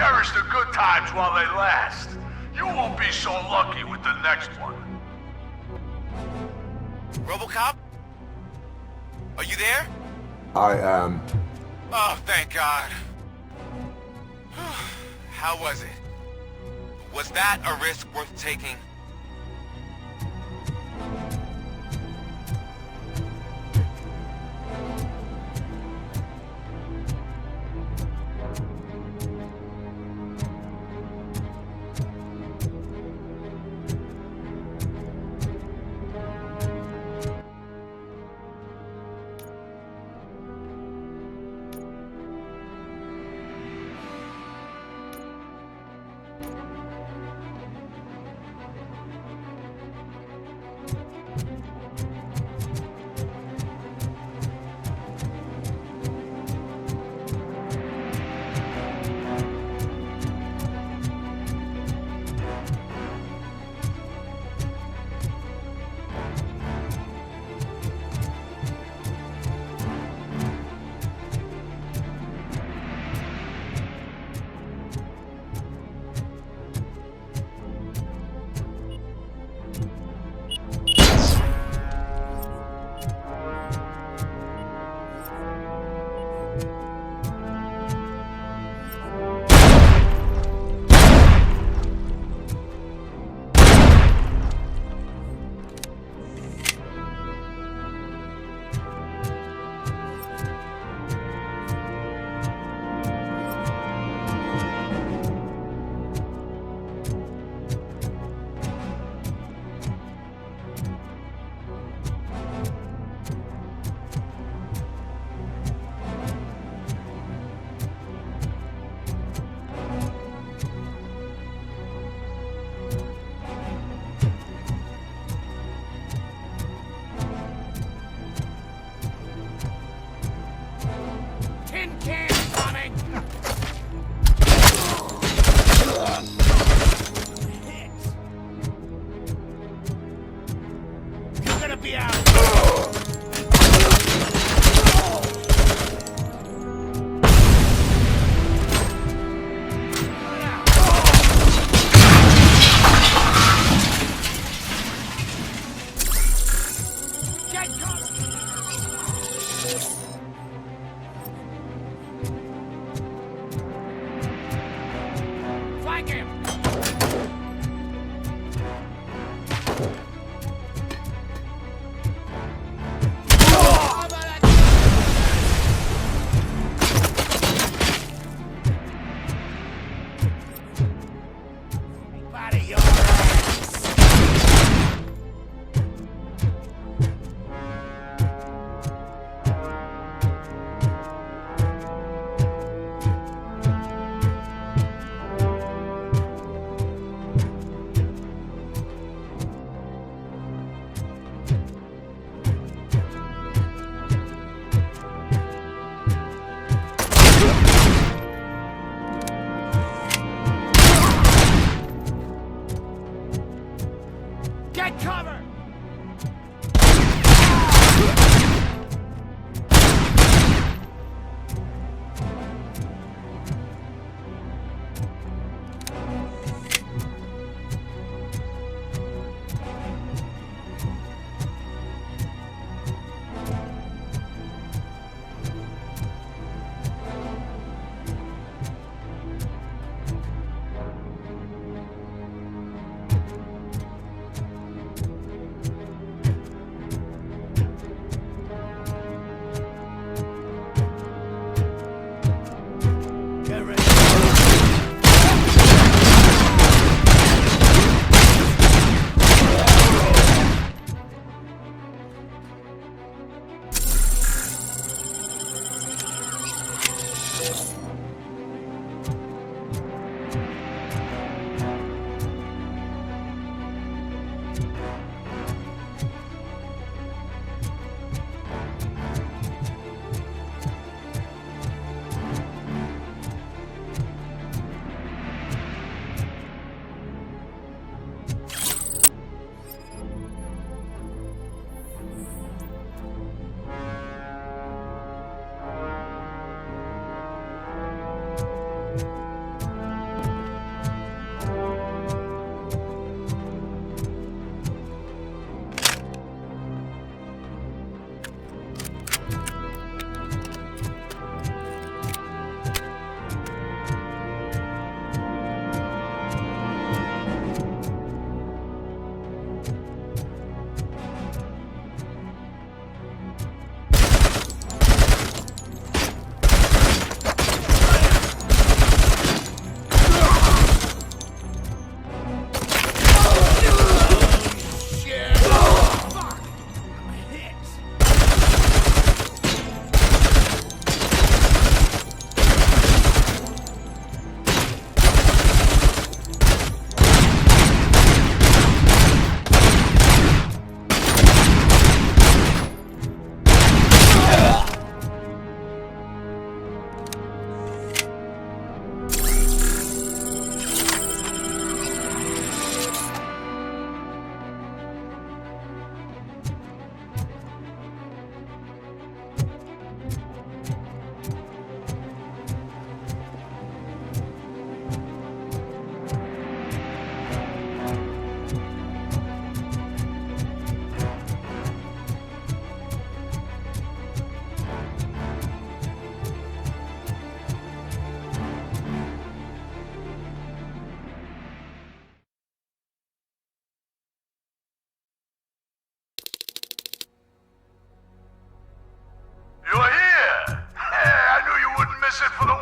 Cherish the good times while they last. You won't be so lucky with the next one. Robocop? Are you there? I am. Oh, thank God. How was it? Was that a risk worth taking?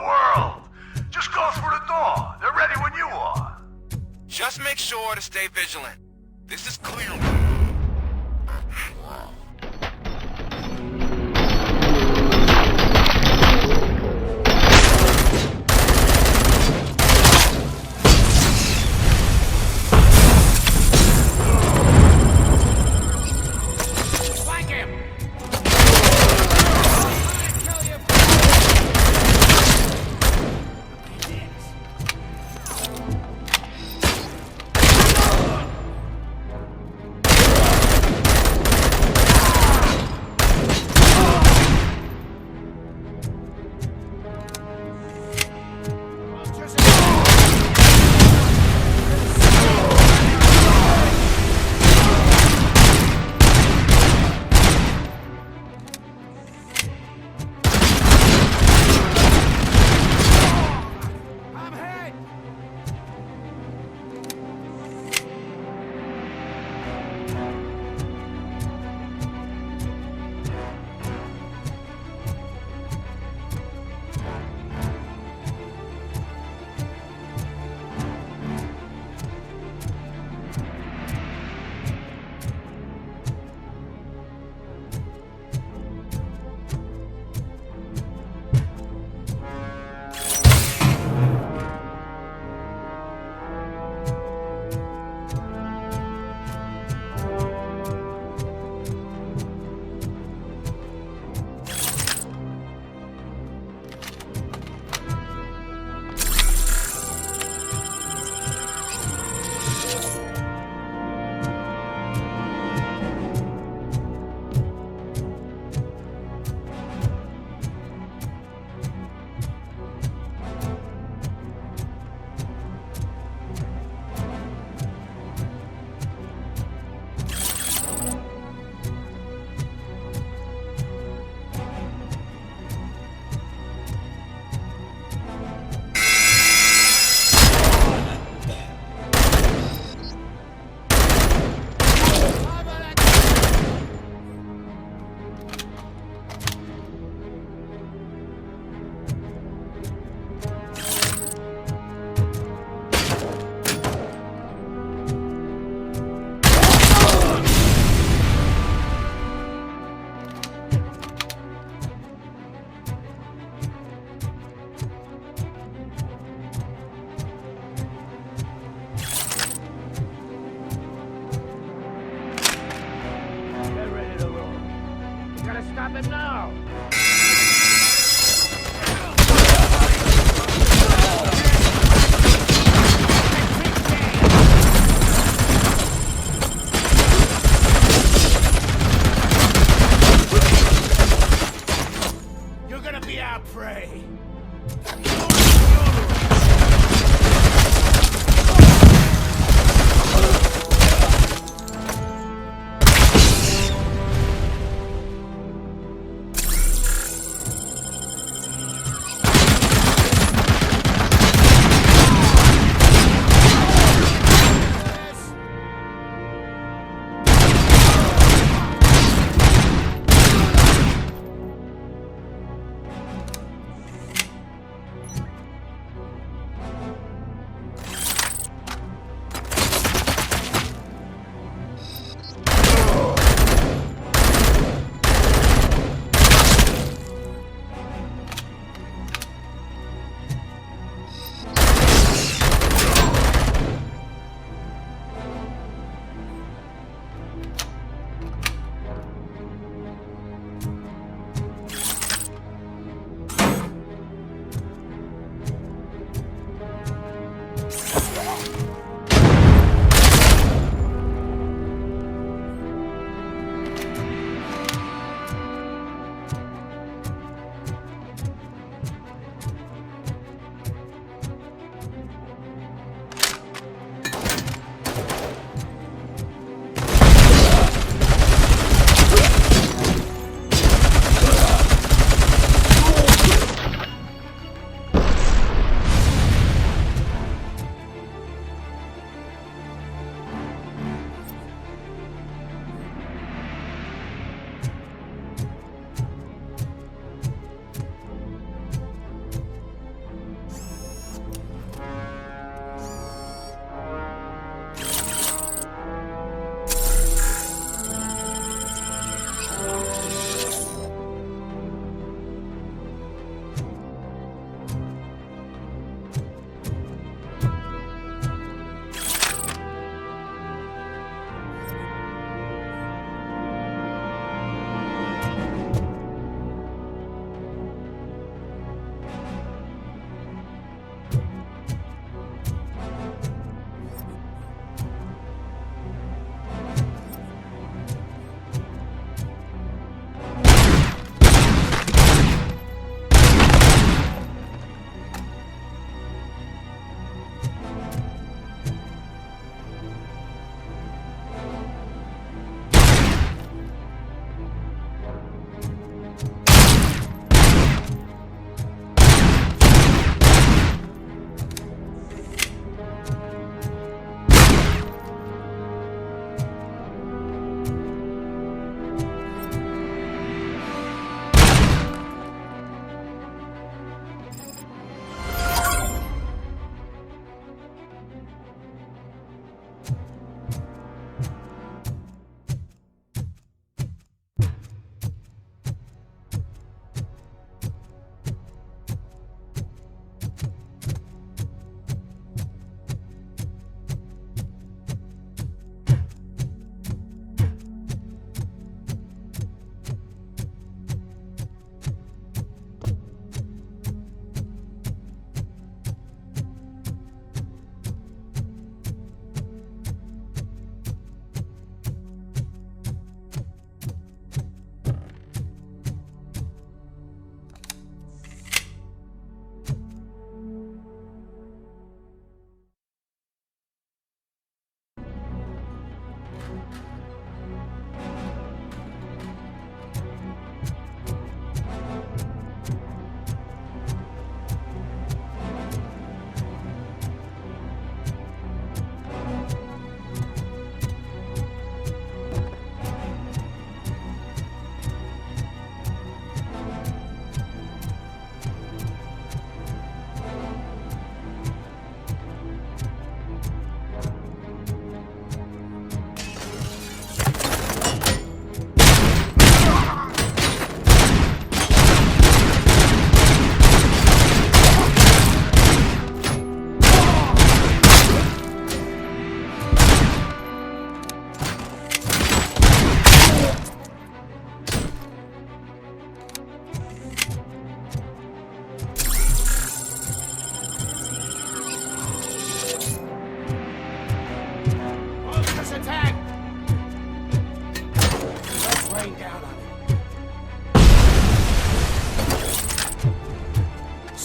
world. Just go through the door. They're ready when you are. Just make sure to stay vigilant. This is clear.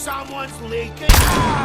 Someone's leaking! Ah!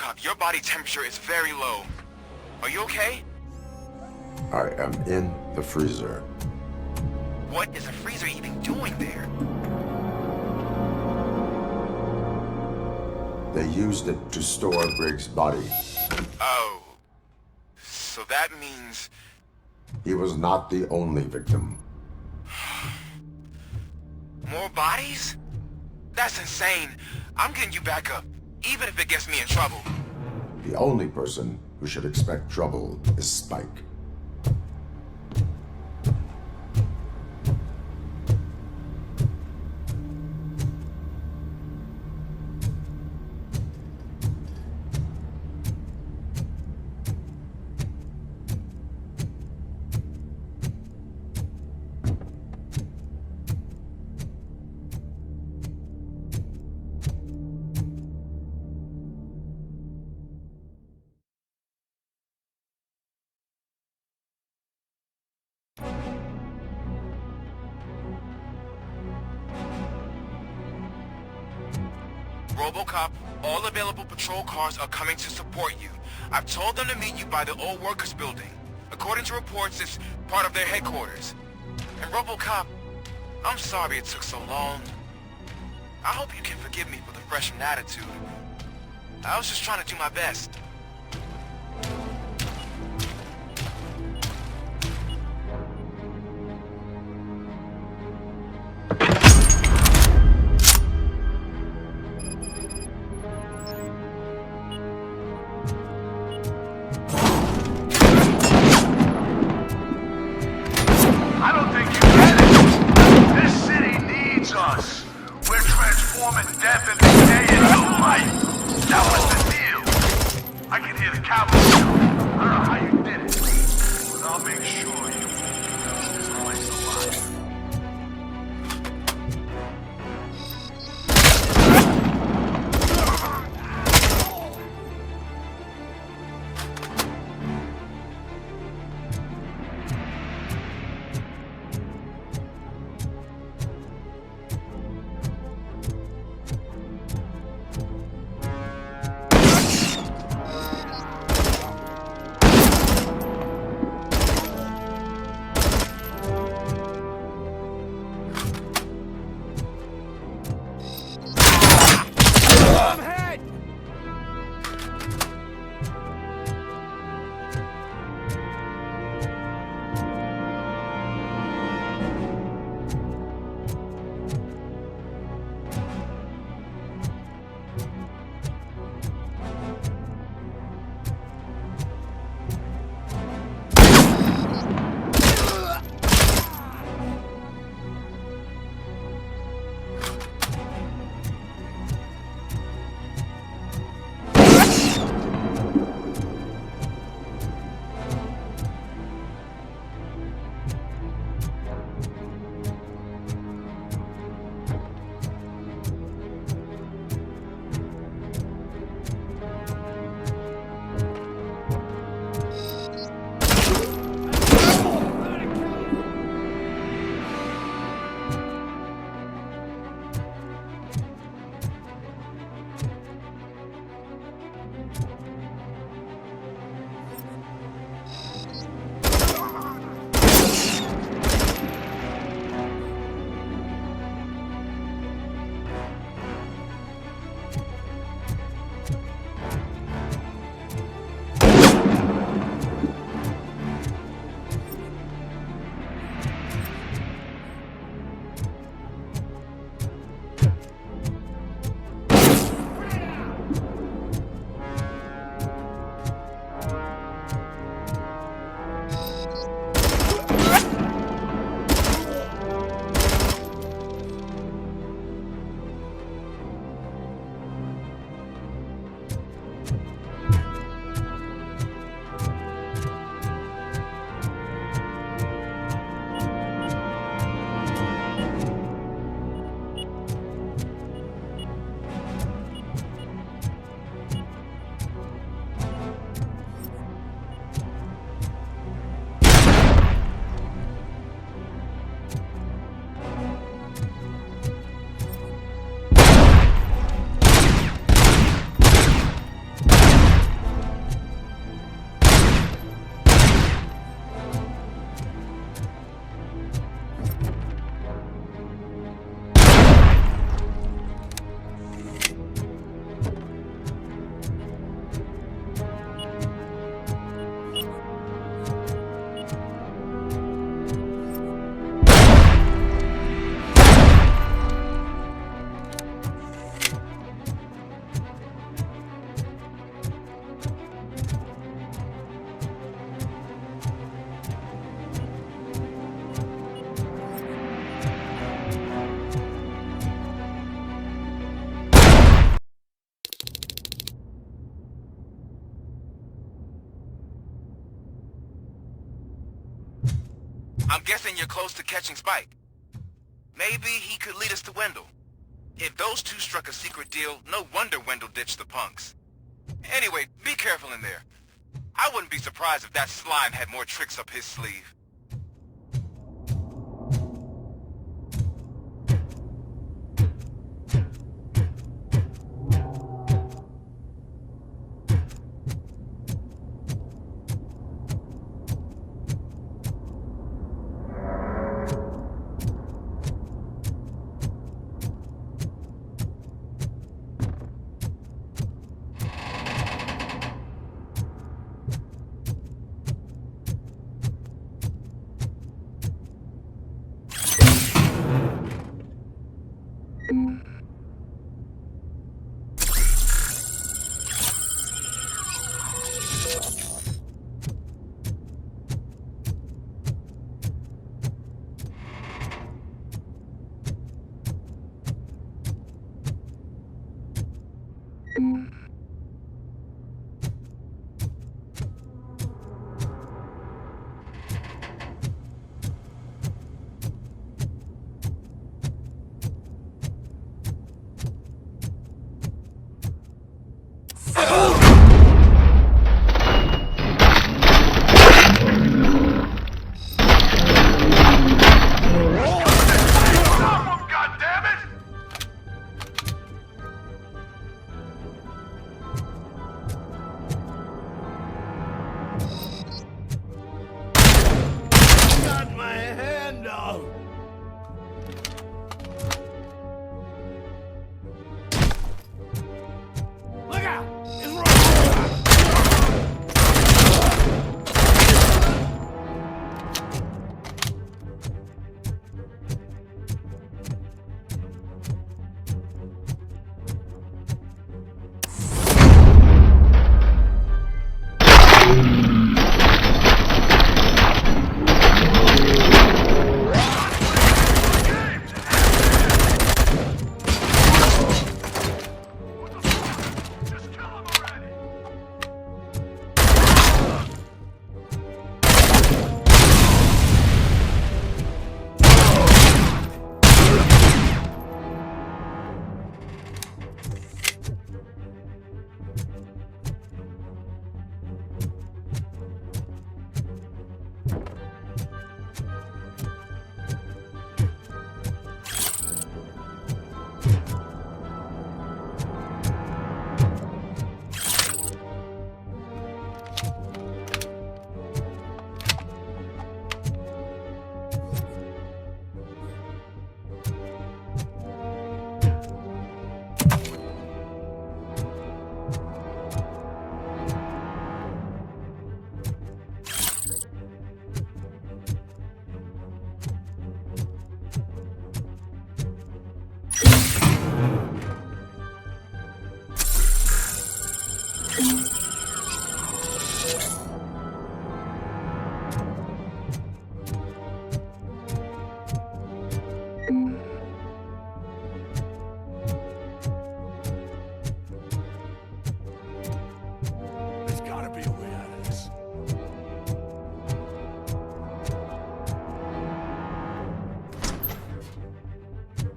Robocop, your body temperature is very low. Are you okay? I am in the freezer. What is a freezer even doing there? They used it to store Briggs' body. Oh. So that means... He was not the only victim. More bodies? That's insane. I'm getting you back up, even if it gets me in trouble. The only person who should expect trouble is Spike. Robocop, all available patrol cars are coming to support you. I've told them to meet you by the old workers building. According to reports, it's part of their headquarters. And Robocop, I'm sorry it took so long. I hope you can forgive me for the freshman attitude. I was just trying to do my best. I'm guessing you're close to catching Spike. Maybe he could lead us to Wendell. If those two struck a secret deal, no wonder Wendell ditched the punks. Anyway, be careful in there. I wouldn't be surprised if that slime had more tricks up his sleeve.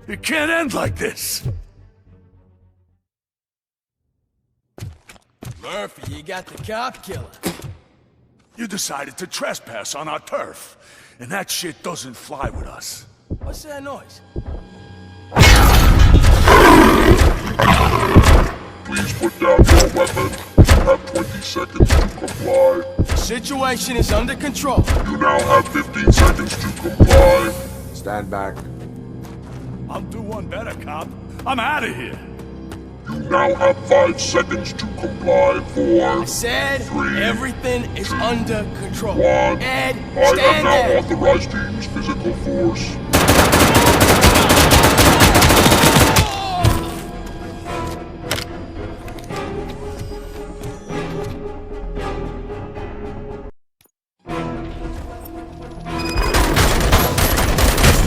It can't end like this. Murphy, you got the cop killer. You decided to trespass on our turf, and that shit doesn't fly with us. What's that noise? Please put down your weapon. You have 20 seconds to comply. The situation is under control. You now have 15 seconds to comply. Stand back. I'll do one better, cop. I'm out of here. You now have 5 seconds to comply. 4, I said 3, everything is under control. 1. Ed, I am stand now there. authorized to use physical force.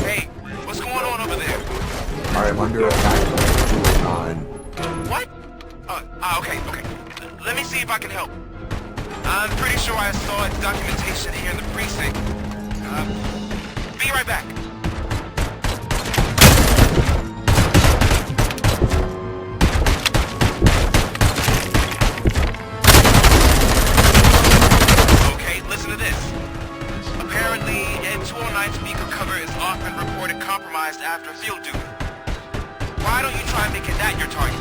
Hey, what's going on over there? I am under attack from 209. What? Okay. Let me see if I can help. I'm pretty sure I saw documentation here in the precinct. right back. Okay, listen to this. Apparently, a 209 speaker cover is often reported compromised after field duty. Why don't you try making that your target?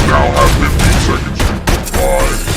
Now have 15 seconds to comply.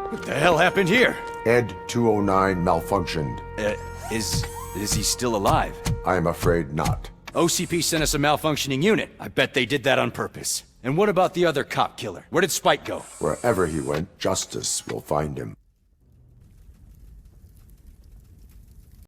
What the hell happened here? Ed 209 malfunctioned. Is he still alive? I am afraid not. OCP sent us a malfunctioning unit. I bet they did that on purpose. And what about the other cop killer? Where did Spike go? Wherever he went, justice will find him.